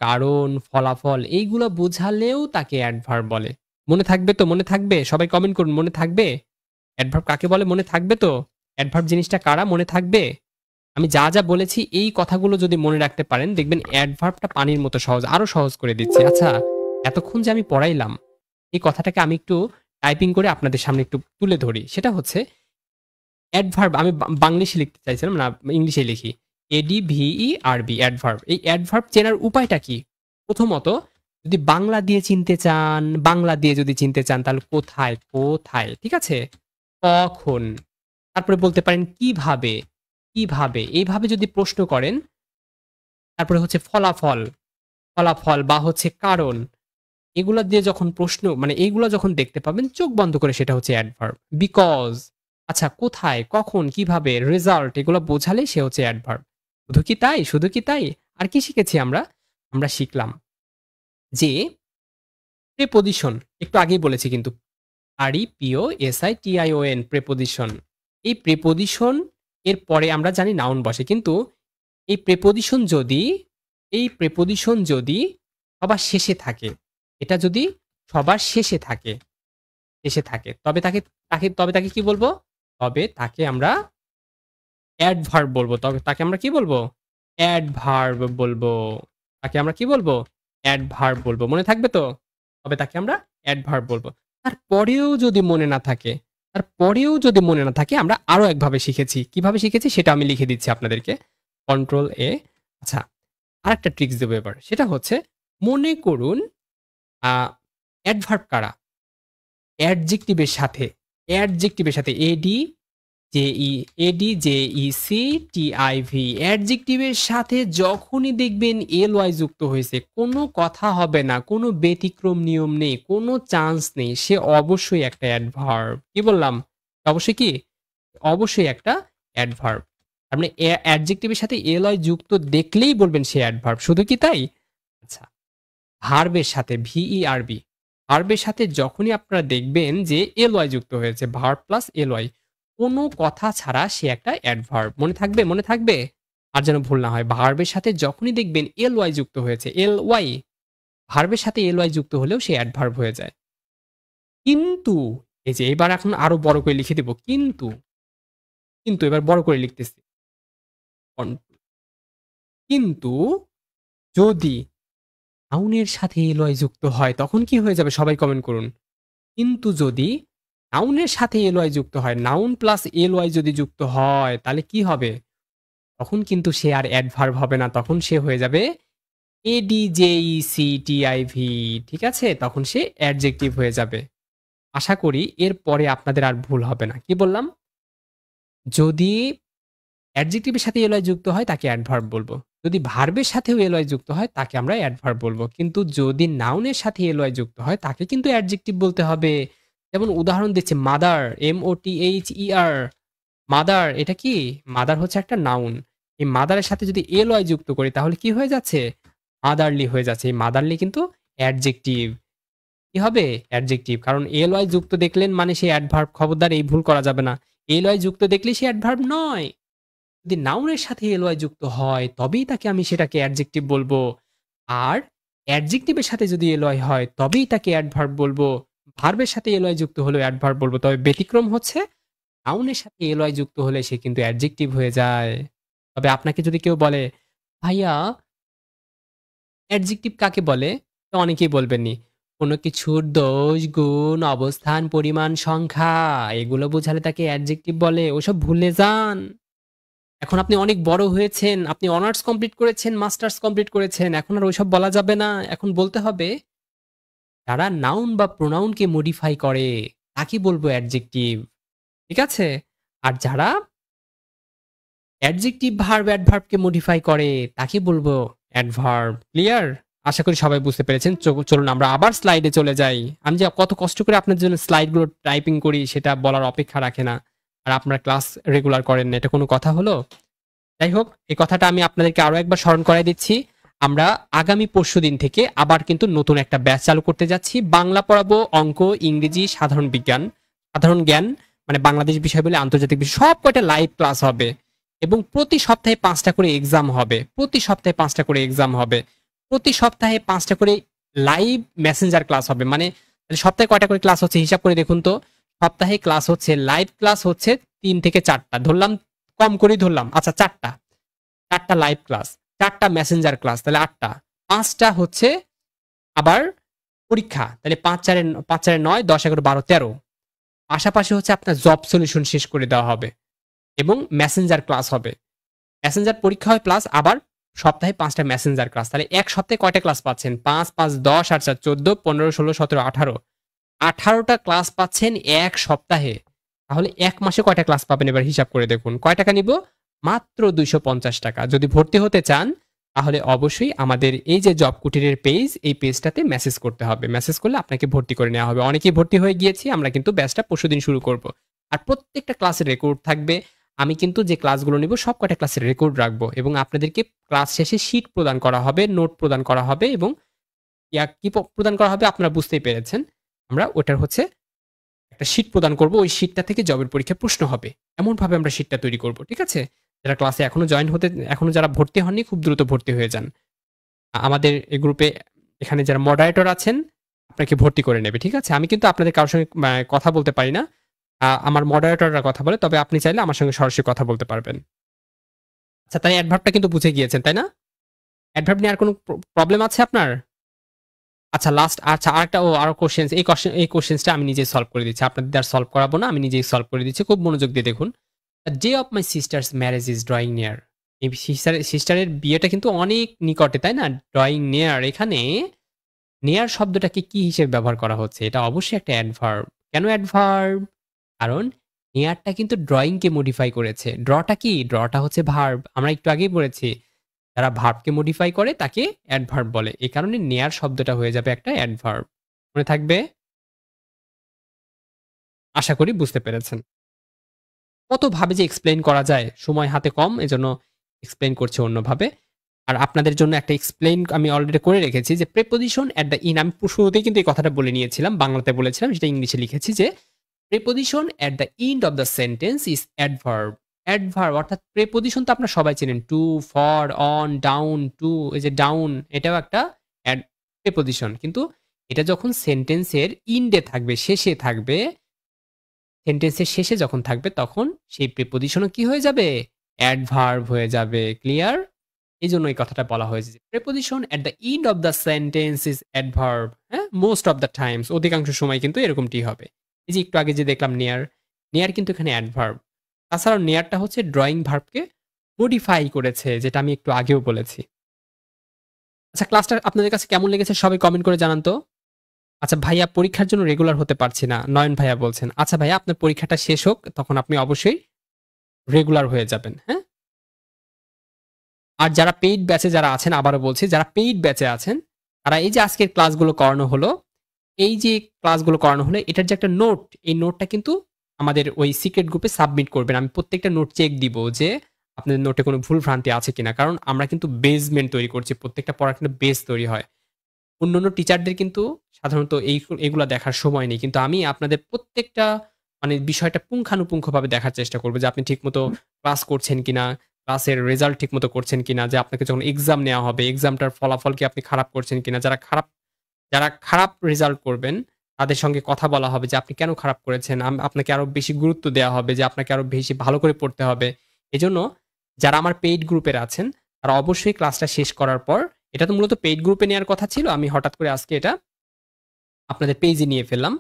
Speaker 1: কারণ, ফলাফল এইগুলো বোঝালেও তাকে অ্যাডভার্ব বলে। মনে থাকবে তো? মনে থাকবে? সবাই কমেন্ট করুন, মনে থাকবে? অ্যাডভার্ব কাকে বলে মনে থাকবে তো? অ্যাডভার্ব জিনিসটা কারা মনে থাকবে? আমি যা, যা বলেছি এই কথাগুলো যদি মনে রাখতে পারেন দেখবেন অ্যাডভার্বটা পানির মতো সহজ। আরো সহজ করে দিচ্ছি। আচ্ছা, এতক্ষণ যে আমি পড়াইলাম, এই কথাটাকে আমি একটু টাইপিং করে আপনাদের সামনে একটু তুলে ধরি। সেটা হচ্ছে অ্যাডভার্ব আমি বাংলিশে লিখতে চাইছিলাম না, ইংলিশে লিখি। ADVERB adverb. এই অ্যাডভার্ব চেনার উপায়টা কি? প্রথমত যদি বাংলা দিয়ে চিনতে চান, বাংলা দিয়ে যদি চিনতে চান তাহলে কোথায়, কোথায়, ঠিক আছে? কখন। তারপরে বলতে পারেন কিভাবে, কিভাবে। এইভাবে যদি প্রশ্ন করেন, তারপরে হচ্ছে ফলাফল, ফলাফল বা হচ্ছে কারণ। এগুলা দিয়ে যখন প্রশ্ন মানে এইগুলা যখন দেখতে পাবেন চোখ বন্ধ করে সেটা হচ্ছে অ্যাডভার্ব। বিকজ, আচ্ছা কোথায়, কখন, কিভাবে, রেজাল্ট এগুলো বোঝালেই সে হচ্ছে অ্যাডভার্ব। শুধু কি তাই? শুধু কি তাই? আর কি শিখেছি আমরা? আমরা শিখলাম যে প্রিপোজিশন একটু আগেই বলেছি কিন্তু REPOSITION প্রিপোজিশন। এই প্রিপোজিশন এর পরে আমরা জানি নাউন বসে। কিন্তু এই প্রিপোজিশন যদি এই প্রিপোজিশন যদি সবার শেষে থাকে, এটা যদি সবার শেষে থাকে, শেষে থাকে তবে তাকে কি বলবো? তবে তাকে আমরা অ্যাডভার্ব বলবো। তবে তাকে আমরা কি বলবো? অ্যাডভার্ব বলবো। তাকে আমরা কি বলবো? অ্যাডভার্ব বলবো। মনে থাকবে তো? তবে তাকে আমরা অ্যাডভার্ব বলবো। তারপরেও যদি মনে না থাকে, তারপরেও যদি মনে না থাকে আমরা আরো একভাবে শিখেছি। কিভাবে শিখেছি সেটা আমি লিখে দিচ্ছি আপনাদেরকে। Control A। আচ্ছা, আরেকটা ট্রিক্স দেবো এবার। সেটা হচ্ছে মনে করুন আ অ্যাডভার্ব কারা? অ্যাডজেক্টিভের সাথে, অ্যাডজেক্টিভের সাথে ADJECTIV অ্যাডজেক্টিভের সাথে যখনই দেখবেন ly যুক্ত হয়েছে, কোনো কথা হবে না, কোনো ব্যতিক্রম নিয়ম নেই, কোনো চান্স নেই। সে অবশ্যই একটা অ্যাডভার্ব। কি বললাম? অবশ্যই কি? অবশ্যই একটা অ্যাডভার্ব। তার মানে অ্যাডজেক্টিভের সাথে ly যুক্ত দেখলেই বলবেন সে অ্যাডভার্ব। শুধু কি তাই? আচ্ছা। ভার্বের সাথে VERB ভার্বের সাথে যখনই আপনারা দেখবেন যে ly যুক্ত হয়েছে, ভার্ব প্লাস ly কোনো কথা ছাড়া সে একটা অ্যাডভার্ব। মনে থাকবে? মনে থাকবে? আর যেন ভুল না হয়। ভার্বের সাথে যখনই দেখবেন ly যুক্ত হয়েছে, ly ভার্বের সাথে ly যুক্ত হলেও সে অ্যাডভার্ব হয়ে যায়। কিন্তু এই যে এবার এখন আরো বড় করে লিখে দিব। কিন্তু এবার বড় করে লিখতেছি। কিন্তু যদি নাউনের সাথে ly যুক্ত হয় তখন কি হয়ে যাবে? সবাই কমেন্ট করুন। কিন্তু যদি নাউনের সাথে ly যুক্ত হয়, নাউন প্লাস ly যদি যুক্ত হয় তাহলে কি হবে? তখন কিন্তু সে আর অ্যাডভার্ব হবে না। তখন সে হয়ে যাবে ADJECTIV ঠিক আছে? তখন সে অ্যাডজেক্টিভ হয়ে যাবে। আশা করি এরপরে আপনাদের আর ভুল হবে না। কি বললাম? যদি অ্যাডজেক্টিভের সাথে ly যুক্ত হয় তাকে অ্যাডভার্ব বলব। যদি ভার্বের সাথেও ly যুক্ত হয় তাকে আমরা অ্যাডভার্ব বলব। কিন্তু যদি নাউনের সাথে ly যুক্ত হয় তাকে কিন্তু অ্যাডজেক্টিভ বলতে হবে। যেমন উদাহরণ দিচ্ছি মাদার, MOTHER মাদার এটা কি? মাদার হচ্ছে একটা নাউন। এই মাদারের সাথে যদি ly যুক্ত করি তাহলে কি হয়ে যাচ্ছে? মাদারলি হয়ে যাচ্ছে। এই মাদারলি কিন্তু অ্যাডজেক্টিভ। কি হবে? অ্যাডজেক্টিভ। কারণ ly যুক্ত দেখলেন মানে সে অ্যাডভার্ব। খবরদার এই ভুল করা যাবে না। ly যুক্ত দেখলেই সে অ্যাডভার্ব নয়। যদি নাউনের সাথে ly যুক্ত হয় তবেই তাকে আমি সেটাকে অ্যাডজেক্টিভ বলবো। আর অ্যাডজেক্টিভের সাথে যদি ly হয় তবেই তাকে অ্যাডভার্ব বলবো। ভার্বের সাথে ly যুক্ত হলেও অ্যাডভার্ব বলবো। তবে ব্যতিক্রম হচ্ছে নাউনের সাথে ly যুক্ত হলে সে কিন্তু অ্যাডজেক্টিভ হয়ে যায়। তবে আপনাকে যদি কেউ বলে, "ভাইয়া অ্যাডজেক্টিভ কাকে বলে?" তো অনেকেই বলবেননি। কোনো কিছুর দোষ, গুণ, অবস্থান, পরিমাণ, সংখ্যা এগুলো বোঝালে তাকে অ্যাডজেক্টিভ বলে। ওসব ভুলে যান। এখন আপনি অনেক বড় হয়েছেন, আপনি অনার্স কমপ্লিট করেছেন, মাস্টার্স কমপ্লিট করেছেন। এখন আর ওইসব বলা যাবে না। এখন বলতে হবে যারা নাউন বা প্রোনাউনকে মডিফাই করে তাকে বলবো অ্যাডজেক্টিভ। ঠিক আছে? আর যারা অ্যাডজেক্টিভ ভার্ব অ্যাডভার্বকে মডিফাই করে তাকে বলবো অ্যাডভার্ব। ক্লিয়ার? আশা করি সবাই বুঝতে পেরেছেন। চলুন আমরা আবার স্লাইডে চলে যাই। আমি যে কত কষ্ট করে আপনাদের জন্য স্লাইডগুলো টাইপিং করি সেটা বলার অপেক্ষা রাখে না। আর আপনারা ক্লাস রেগুলার করেন না। এটা কোনো কথা হলো? যাই হোক, এই কথাটা আমি আপনাদেরকে আরো একবার স্মরণ করাই দিচ্ছি। আমরা আগামী পরশুদিন থেকে আবার কিন্তু নতুন একটা ব্যাচ চালু করতে যাচ্ছি। বাংলা পড়াবো, অঙ্ক, ইংরেজি, সাধারণ বিজ্ঞান, সাধারণ জ্ঞান মানে বাংলাদেশ বিষয় বলে আন্তর্জাতিক বিষয় সব কয়টা লাইভ ক্লাস হবে। এবং প্রতি সপ্তাহে ৫টা করে এক্সাম হবে। প্রতি সপ্তাহে ৫টা করে এক্সাম হবে। প্রতি সপ্তাহে ৫টা করে লাইভ মেসেঞ্জার ক্লাস হবে। মানে সপ্তাহে কয়টা করে ক্লাস হচ্ছে হিসাব করে দেখুন তো। সপ্তাহে ক্লাস হচ্ছে লাইভ ক্লাস হচ্ছে ৩ থেকে ৪টা। ধরলাম কম করেই ধরলাম। আচ্ছা ৪টা। ৪টা লাইভ ক্লাস, ৪টা মেসেঞ্জার ক্লাস তাহলে ৮টা। ৫টা হচ্ছে আবার পরীক্ষা। তাহলে ৫ ৪ ৯ ১০ ১১ ১২ ১৩। পাশাপাশি হচ্ছে আপনার জব সলিউশন শেষ করে দেওয়া হবে এবং মেসেঞ্জার ক্লাস হবে। মেসেঞ্জার পরীক্ষা হয় প্লাস আবার সপ্তাহে ৫টা মেসেঞ্জার ক্লাস। তাহলে এক সপ্তাহে কয়টা ক্লাস পাচ্ছেন? ৫ ৫ ১০ ৮ ৪ ১৪ ১৫ ১৬ ১৭ ১৮। ১৮টা ক্লাস পাচ্ছেন এক সপ্তাহে। তাহলে এক মাসে কয়টা ক্লাস পাবেন এবার হিসাব করে দেখুন। কয় টাকা নিব? মাত্র ৳২৫০। যদি ভর্তি হতে চান তাহলে অবশ্যই আমাদের এই যে জব কুটিরের পেজ, এই পেজটাতে মেসেজ করতে হবে। মেসেজ করলে আপনাকে ভর্তি করে নেওয়া হবে। অনেকেই ভর্তি হয়ে গিয়েছি। আমরা কিন্তু ব্যাচটা পরশুদিন শুরু করব। আর প্রত্যেকটা ক্লাসের রেকর্ড থাকবে। আমি কিন্তু যে ক্লাসগুলো নিব সব কয়টা ক্লাসের রেকর্ড রাখবো এবং আপনাদেরকে ক্লাস শেষে শিট প্রদান করা হবে, নোট প্রদান করা হবে এবং কি প্রদান করা হবে আপনারা বুঝতেই পেরেছেন। আমরা ওটার হচ্ছে একটা শিট প্রদান করব। ওই শিটটা থেকে জবের পরীক্ষার প্রশ্ন হবে। এমনভাবে আমরা শিটটা তৈরি করব। ঠিক আছে? যারা ক্লাসে এখনো যারা ভর্তি হননি খুব দ্রুত ভর্তি হয়ে যান। আমাদের এই গ্রুপে এখানে যারা মডারেটর আছেন আপনাকে ভর্তি করে নেবে। ঠিক আছে? আমি কিন্তু আপনাদের কারো সঙ্গে কথা বলতে পারি না। আমার মডারেটররা কথা বলে। তবে আপনি চাইলে আমার সঙ্গে সরাসরি কথা বলতে পারবেন। আচ্ছা তাই অ্যাডভার্বটা কিন্তু বুঝে গিয়েছেন, তাই না? অ্যাডভার্ব নিয়ে আর কোনো প্রবলেম আছে আপনার? আচ্ছা লাস্ট আরেকটা আরো কোশ্চেনস এই কোশ্চেনসটা আমি নিজেই সলভ করে দিচ্ছি। আপনাদের আর সলভ করাবো না। আমি নিজেই সলভ করে দিচ্ছি। খুব মনোযোগ দিয়ে দেখুন। The day of my sisters marriage is drawing near. এই সিস্টারের বিয়েটা কিন্তু অনেক নিকটে, তাই না? ড্রয়িং নিয়ার এখানে নেয়ার শব্দটাকে কি হিসেবে ব্যবহার করা হচ্ছে? এটা অবশ্যই একটা অ্যাডভার্ব। কেন অ্যাডভার্ব? কারণ নেয়ারটা কিন্তু ড্রয়িংকে মডিফাই করেছে। ড্রটা কি? ড্রটা হচ্ছে ভার্ব। আমরা একটু আগেই পড়েছি। যারা ভার্বকে মডিফাই করে তাকে অ্যাডভার্ব বলে। এই কারণে নেয়ার শব্দটা হয়ে যাবে একটা অ্যাডভার্ব। মনে থাকবে? আশা করি বুঝতে পেরেছেন। কতভাবে যে এক্সপ্লেইন করা যায়, সময় হাতে কম এজন্য এক্সপ্লেইন করছি অন্যভাবে। আর আপনাদের জন্য একটা এক্সপ্লেইন আমি অলরেডি করে রেখেছি যে প্রিপোজিশন এট দ্য ইন আমি শুরুতেই কিন্তু এই কথাটা বলে নিয়েছিলাম। বাংলাতে বলেছিলাম সেটা ইংলিশে লিখেছি যে preposition at the end of the sentence is adverb. Adverb অর্থাৎ প্রিপোজিশন তো আপনারা সবাই চেনেন। To, for, on, down, to এই যে ডাউন এটাও একটা প্রিপোজিশন। কিন্তু এটা যখন সেন্টেন্সের ইন্ডে থাকবে, শেষে থাকবে, সেন্টেন্সের শেষে যখন থাকবে তখন সেই প্রিপোজিশনও কি হয়ে যাবে? অ্যাডভার্ব হয়ে যাবে। ক্লিয়ার? এজন্য এই কথাটা বলা হয়েছে যে preposition at the end of the sentence is adverb. হ্যাঁ? মোস্ট অফ দ্য টাইমস অধিকাংশ সময় কিন্তু এরকমটি হবে। এই যে একটু আগে যে দেখলাম নেয়ার, নেয়ার কিন্তু এখানে অ্যাডভার্ব। তাছাড়াও নেয়ারটা হচ্ছে ড্রয়িং ভার্বকে মডিফাই করেছে যেটা আমি একটু আগেও বলেছি। আচ্ছা ক্লাসটা আপনাদের কাছে কেমন লেগেছে সবাই কমেন্ট করে জানান তো। আচ্ছা ভাইয়া পরীক্ষার জন্য রেগুলার হতে পারছি না। নয়ন ভাইয়া বলছেন। আচ্ছা ভাইয়া আপনার পরীক্ষাটা শেষ হোক তখন আপনি অবশ্যই রেগুলার হয়ে যাবেন। হ্যাঁ? আর যারা পেইড ব্যাচে যারা আছেন আবারও বলছি যারা পেইড ব্যাচে আছেন তারা এই যে আজকের ক্লাসগুলো করানো হলো, এই যে ক্লাসগুলো করানো হলো এটার যে একটা নোট, এই নোটটা কিন্তু আমাদের ওই সিক্রেট গ্রুপে সাবমিট করবেন। আমি প্রত্যেকটা নোট চেক দিব যে আপনাদের নোটে কোনো ভুল ভ্রান্তি আছে কিনা। কারণ আমরা কিন্তু বেসমেন্ট তৈরি করছি। প্রত্যেকটা পড়ার কিন্তু বেস তৈরি হয়। অন্যান্য টিচারদের কিন্তু সাধারণত এগুলা দেখার সময় নেই। কিন্তু আমি আপনাদের প্রত্যেকটা মানে বিষয়টা পুঙ্খানুপুঙ্খভাবে দেখার চেষ্টা করব যে আপনি ঠিকমতো ক্লাস করছেন কিনা, ক্লাসের রেজাল্ট ঠিকমতো করছেন কিনা, যে আপনাকে যখন এক্সাম নেওয়া হবে, এক্সামটার ফলাফল কি আপনি খারাপ করছেন কিনা। যারা খারাপ রেজাল্ট করবেন তাদের সঙ্গে কথা বলা হবে যে আপনি কেন খারাপ করেছেন। আপনাকে আরো বেশি গুরুত্ব দেওয়া হবে যে আপনাকে আরো বেশি ভালো করে পড়তে হবে। এজন্য যারা আমার পেইড গ্রুপের আছেন তারা অবশ্যই ক্লাসটা শেষ করার পর, এটা তো মূলত পেইড গ্রুপে নেওয়ার কথা ছিল। আমি হঠাৎ করে আজকে এটা আপনাদের পেইজে নিয়ে ফেললাম।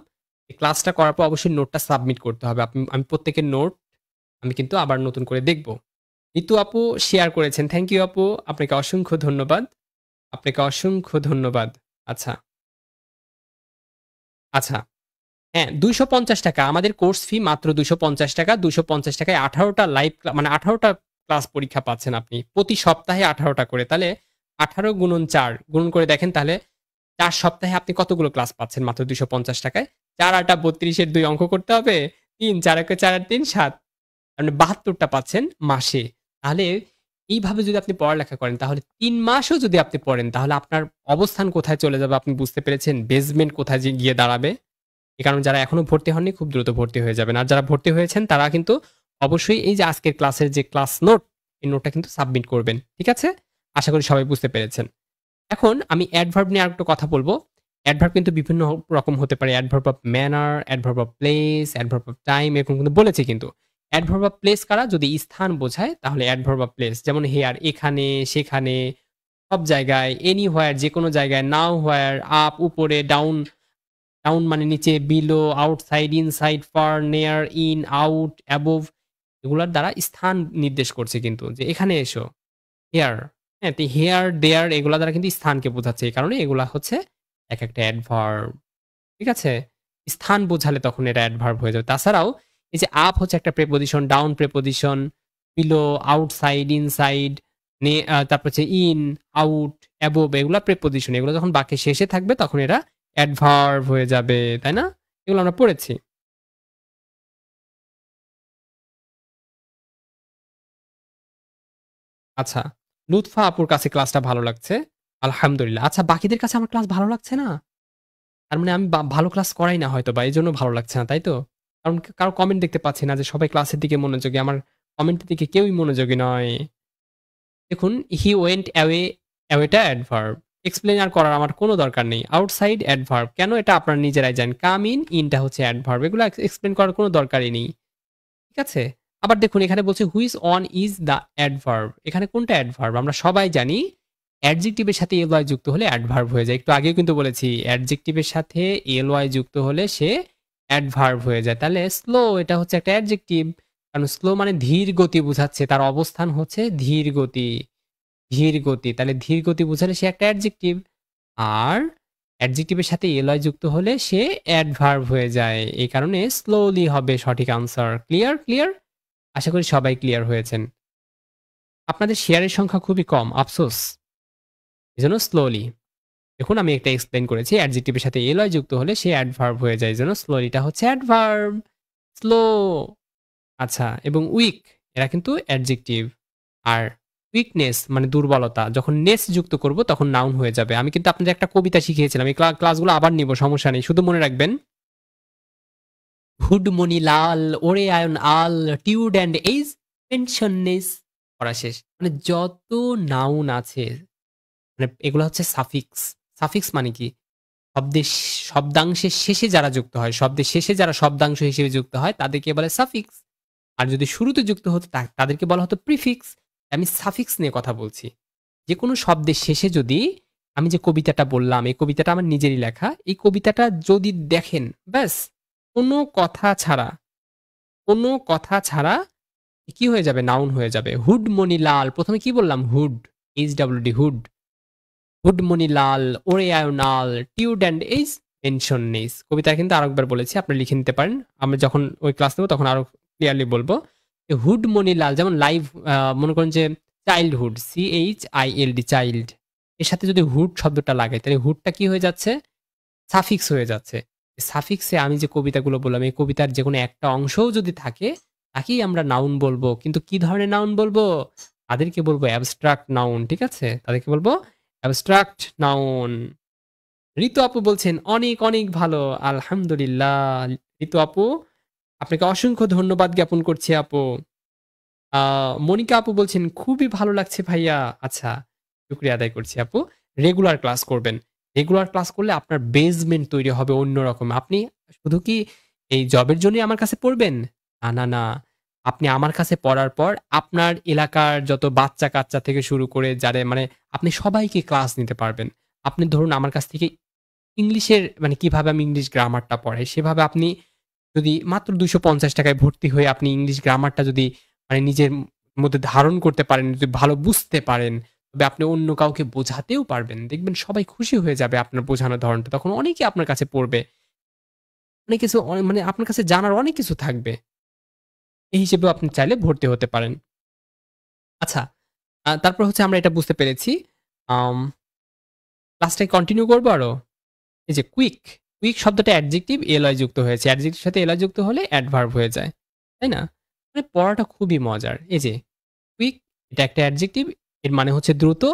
Speaker 1: এই ক্লাসটা করার পর অবশ্যই নোটটা সাবমিট করতে হবে। আমি প্রত্যেকের নোট আমি কিন্তু আবার নতুন করে দেখব। ঋতু আপু শেয়ার করেছেন। থ্যাংক ইউ আপু। আপনাকে অসংখ্য ধন্যবাদ। আপনাকে অসংখ্য ধন্যবাদ। আচ্ছা, আচ্ছা। হ্যাঁ, ৳২৫০ আমাদের কোর্স ফি মাত্র ৳২৫০। ৳২৫০ য় ১৮ টা লাইভ মানে ১৮ টা ক্লাস পরীক্ষা পাচ্ছেন আপনি। প্রতি সপ্তাহে ১৮ টা করে। তাহলে ১৮ গুণন ৪ গুণন করে দেখেন তাহলে ৪ সপ্তাহে আপনি কতগুলো ক্লাস পাচ্ছেন মাত্র ৳২৫০ য়? ৪ ৮ ৩২ এর ২ অঙ্ক করতে হবে। ৩ ৪ একে ৪ আর ৩ ৭। মানে ৭২ টা পাচ্ছেন মাসে। তাহলে এইভাবে যদি আপনি পড়ালেখা করেন তাহলে ৩ মাসও যদি আপনি পড়েন তাহলে আপনার অবস্থান কোথায় চলে যাবে আপনি বুঝতে পেরেছেন? বেসমেন্ট কোথায় যে গিয়ে দাঁড়াবে? এ কারণে যারা এখনো ভর্তি হননি খুব দ্রুত ভর্তি হয়ে যাবেন। আর যারা ভর্তি হয়েছেন তারা কিন্তু অবশ্যই এই যে আজকের ক্লাসের যে ক্লাস নোট, এই নোটটা কিন্তু সাবমিট করবেন। ঠিক আছে? আশা করি সবাই বুঝতে পেরেছেন। এখন আমি অ্যাডভার্ব নিয়ে আরেকটু কথা বলব। অ্যাডভার্ব কিন্তু বিভিন্ন রকম হতে পারে। Adverb of manner, adverb of place, adverb of time এরকম কিন্তু বলেছি কিন্তু। অ্যাডভার্ব অফ প্লেস কারা? যদি স্থান বোঝায় তাহলে অ্যাডভার্ব অফ প্লেস। যেমন হেয়ার এখানে, সেখানে, সব জায়গায়, এনিহোয়ার যেকোনো জায়গায়, নাও হোয়ার, আপ উপরে, ডাউন ডাউন মানে নিচে, বিলো, আউটসাইড, ইনসাইড, ফার, নেয়ার, ইন, আউট, অ্যাবোভ এগুলার দ্বারা স্থান নির্দেশ করছে কিন্তু যে এখানে এসো। হেয়ার, হ্যাঁ? তো হেয়ার, দেয়ার এগুলা দ্বারা কিন্তু স্থানকে বোঝাচ্ছে। এই কারণে এগুলা হচ্ছে একেকটা অ্যাডভার্ব। ঠিক আছে? স্থান বোঝালে তখন এটা অ্যাডভার্ব হয়ে যাবে। তাছাড়াও এই যে আপ হচ্ছে একটা preposition, down preposition, below, outside, inside, তারপর হচ্ছে ইন, আউট, অ্যাবোভ এগুলা প্রিপোজিশন। এগুলো যখন বাক্যের শেষে থাকবে তখন এরা অ্যাডভার্ব হয়ে যাবে। তাই না? এগুলো আমরা পড়েছি। আচ্ছা। লুৎফা আপুর কাছে ক্লাসটা ভালো লাগছে। আলহামদুলিল্লাহ। আচ্ছা বাকিদের কাছে আমার ক্লাস ভালো লাগছে না? তার মানে আমি ভালো ক্লাস করাই না হয়তোবা। এজন্য ভালো লাগছে না, তাই তো? কারণ কারো কমেন্ট দেখতে পাচ্ছি না যে সবাই ক্লাসের দিকে মনোযোগী। আমার কমেন্টের দিকে কেউই মনোযোগী নয়। দেখুন হি ওয়েন্ট অ্যাওয়ে, অ্যাওয়েটা অ্যাডভার্ব। এক্সপ্লেইন আর করার আমার কোনো দরকার নেই। Outside adverb. কেন এটা আপনারা নিজেরাই জানেন। কাম ইন, ইনটা হচ্ছে অ্যাডভার্ব। এগুলো এক্সপ্লেইন করার কোনো দরকারই নেই। ঠিক আছে? আবার দেখুন এখানে বলছে which on is the adverb. এখানে কোনটা অ্যাডভার্ব? আমরা সবাই জানি অ্যাডজেক্টিভের সাথে এলওয়াই যুক্ত হলে অ্যাডভার্ব হয়ে যায়। একটু আগেও কিন্তু বলেছি অ্যাডজেক্টিভের সাথে এলওয়াই যুক্ত হলে সে অ্যাডভার্ব হয়ে যায়। তাহলে স্লো এটা হচ্ছে একটা অ্যাডজেক্টিভ। কারণ স্লো মানে ধীর গতি বোঝাচ্ছে। তার অবস্থান হচ্ছে ধীর গতি। ধীর গতি। তাহলে ধীর গতি বোঝালে সে একটা অ্যাডজেক্টিভ। আর অ্যাডজেক্টিভের সাথে এলয় যুক্ত হলে সে অ্যাডভার্ব হয়ে যায়। এই কারণে স্লোলি হবে সঠিক আনসার। ক্লিয়ার? ক্লিয়ার? আশা করি সবাই ক্লিয়ার হয়েছেন। আপনাদের শেয়ারের সংখ্যা খুবই কম, আফসোস। এজন্য স্লোলি। দেখুন আমি একটা এক্সপ্লেইন করেছি। অ্যাডজেক্টিভের সাথে এলয় যুক্ত হলে সে অ্যাডভার্ব হয়ে যায়। এজন্য স্লোলিটা হচ্ছে অ্যাডভার্ব। স্লো। আচ্ছা, এবং উইক এরা কিন্তু অ্যাডজেক্টিভ। আর উইকনেস মানে দুর্বলতা, যখন নেস যুক্ত করব তখন নাউন হয়ে যাবে। আমি কিন্তু আপনাদের একটা কবিতা শিখিয়েছিলাম। এই ক্লাসগুলো আবার নিব, সমস্যা নেই। শুধু মনে রাখবেন, হুডমণি লাল, ওরে আয়ন আল, টিউড অ্যান্ড এইজ, পেনশননেস, পড়া শেষ। মানে যত নাউন আছে, মানে এগুলো হচ্ছে সাফিক্স। সাফিক্স মানে কি? শব্দের শব্দাংশের শেষে যারা যুক্ত হয়, শব্দের শেষে যারা শব্দাংশ হিসেবে যুক্ত হয় তাদেরকে বলে সাফিক্স। আর যদি শুরুতে যুক্ত হতো তাদেরকে বলা হতো প্রিফিক্স। আমি সাফিক্স নিয়ে কথা বলছি। যেকোনো শব্দের শেষে যদি, আমি যে কবিতাটা বললাম, এই কবিতাটা আমার নিজেরই লেখা। এই কবিতাটা যদি দেখেন, ব্যাস কোনো কথা ছাড়া, কোনো কথা ছাড়া কি হয়ে যাবে? নাউন হয়ে যাবে। হুডমণি লাল, ১ম এ কি বললাম? হুড, HWD, হুড। হুডমণি লাল, ওরে আয়নাল, টিউড অ্যান্ড এইজ, পেনশন নেইস। কবিতা কিন্তু আরেকবার বলেছি, আপনি লিখে নিতে পারেন। আমরা যখন ওই ক্লাস নেব তখন আরো ক্লিয়ারলি বলবো। হুডমণি লাল যেমন লাইভ, মনে করেন যে চাইল্ডহুড, CHILD, চাইল্ড, এর সাথে যদি হুড শব্দটা লাগাই তাহলে হুডটা কি হয়ে যাচ্ছে? সাফিক্স হয়ে যাচ্ছে। সাফিক্সে আমি যে কবিতাগুলো বললাম, এই কবিতার যেকোনো একটা অংশও যদি থাকে তাকেই আমরা নাউন বলবো। কিন্তু কি ধরনের নাউন বলবো? তাদেরকে বলবো অ্যাবস্ট্রাক্ট নাউন। ঠিক আছে? তাদেরকে বলবো অ্যাবস্ট্রাক্ট নাউন। ঋতু আপু বলছেন অনেক অনেক ভালো। আলহামদুলিল্লাহ। ঋতু আপু, আপনাকে অসংখ্য ধন্যবাদ জ্ঞাপন করছি আপু। মনিকা আপু বলছেন খুবই ভালো লাগছে ভাইয়া। আচ্ছা, শুকরিয়া আদায় করছি আপু। রেগুলার ক্লাস করবেন। রেগুলার ক্লাস করলে আপনার বেসমেন্ট তৈরি হবে অন্যরকম। আপনি শুধু কি এই জবের জন্যই আমার কাছে পড়বেন? না, না, না। আপনি আমার কাছে পড়ার পর আপনার এলাকার যত বাচ্চা-কাচ্চা থেকে শুরু করে যারা, মানে আপনি সবাইকে ক্লাস নিতে পারবেন। আপনি ধরুন আমার কাছ থেকে ইংলিশের, মানে কিভাবে আমি ইংলিশ গ্রামারটা পড়াই সেভাবে আপনি যদি মাত্র ৳২৫০ ভর্তি হয়ে আপনি ইংলিশ গ্রামারটা যদি মানে নিজের মধ্যে ধারণ করতে পারেন, যদি ভালো বুঝতে পারেন, তবে আপনি অন্য কাউকে বোঝাতেও পারবেন। দেখবেন সবাই খুশি হয়ে যাবে আপনার বোঝানোর ধরনটা। তখন অনেকে আপনার কাছে পড়বে। অনেক কিছু মানে আপনার কাছে জানার অনেক কিছু থাকবে। এই হিসেবেও আপনি চাইলে ভর্তি হতে পারেন। আচ্ছা, তারপর হচ্ছে আমরা এটা বুঝতে পেরেছি। আম ক্লাসটাকে কন্টিনিউ করব আরো? এই যে কুইক, কুইক শব্দটা অ্যাডজেক্টিভ এলয় যুক্ত হয়েছে। অ্যাডজেক্টিভের সাথে এলয় যুক্ত হলে অ্যাডভার্ব হয়ে যায়। তাই না? মানে পড়াটা খুবই মজার। এই যে কুইক, এটা একটা অ্যাডজেক্টিভ। এর মানে হচ্ছে দ্রুত।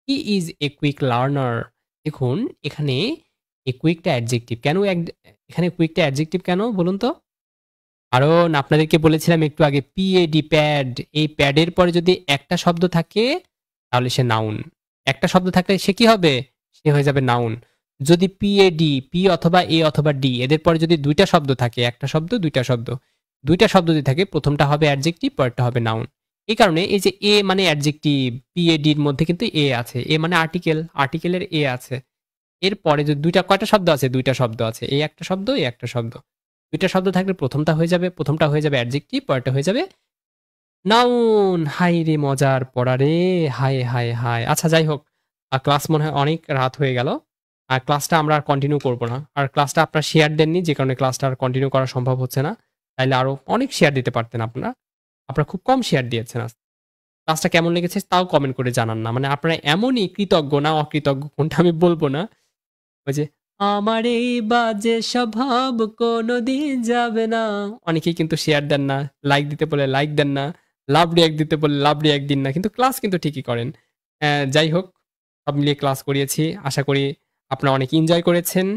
Speaker 1: He is a quick learner. দেখুন এখানে এই কুইকটা অ্যাডজেক্টিভ। কেন এখানে কুইকটা অ্যাডজেক্টিভ কেন বলুন তো? কারণ আপনাদেরকে বলেছিলাম একটু আগে PAD, প্যাড। এই প্যাডের পরে যদি একটা শব্দ থাকে তাহলে সে নাউন। একটা শব্দ থাকলে সে কি হবে? সে হয়ে যাবে নাউন। যদি PAD, পি অথবা এ অথবা ডি এদের পরে যদি ২ টা শব্দ থাকে, একটা শব্দ ২ টা শব্দ। ২ টা শব্দ যদি থাকে, ১ম টা হবে অ্যাডজেক্টিভ, পরেরটা হবে নাউন। এই কারণে এই যে এ মানে অ্যাডজেক্টিভ, PAD এর মধ্যে কিন্তু এ আছে। এ মানে আর্টিকেল, আর্টিকেলের এ আছে। এরপরে যদি ২ টা, কয়টা শব্দ আছে? ২ টা শব্দ আছে। এই একটা শব্দ, এই একটা শব্দ। ২ টা শব্দ থাকলে ১ম টা হয়ে যাবে অ্যাডজেক্টিভ, পরেরটা হয়ে যাবে নাউন। হায়রে মজার পড়া রে! হায়, হায়, হায়! আচ্ছা যাই হোক, ক্লাস মনে হয় অনেক রাত হয়ে গেল। আর ক্লাসটা আমরা আর কন্টিনিউ করব না। আর ক্লাসটা আপনারা শেয়ার দেননি, যে কারণে ক্লাসটা আর কন্টিনিউ করা সম্ভব হচ্ছে না। তাইলে আরো অনেক শেয়ার দিতে পারতেন আপনারা। আপনারা খুব কম শেয়ার দিয়েছেন আজ। ক্লাসটা কেমন লেগেছে তাও কমেন্ট করে জানান না। মানে আপনারা এমনই কৃতজ্ঞ না অকৃতজ্ঞ কোনটা আমি বলব না। ওই যে আমার এই বাজে স্বভাব কোনদিন যাবে না। অনেকেই কিন্তু শেয়ার দেন না। লাইক দিতে বললে লাইক দেন না। লাভ রিঅ্যাক্ট দিতে বললে লাভ রিঅ্যাক্ট দিন না। কিন্তু ক্লাস কিন্তু ঠিকই করেন। যাই হোক, সব মিলিয়ে ক্লাস করিয়েছি। আশা করি আপনারা অনেক এনজয় করেছেন।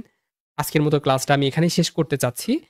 Speaker 1: আজকের মতো ক্লাসটা আমি এখানেই শেষ করতে চাচ্ছি।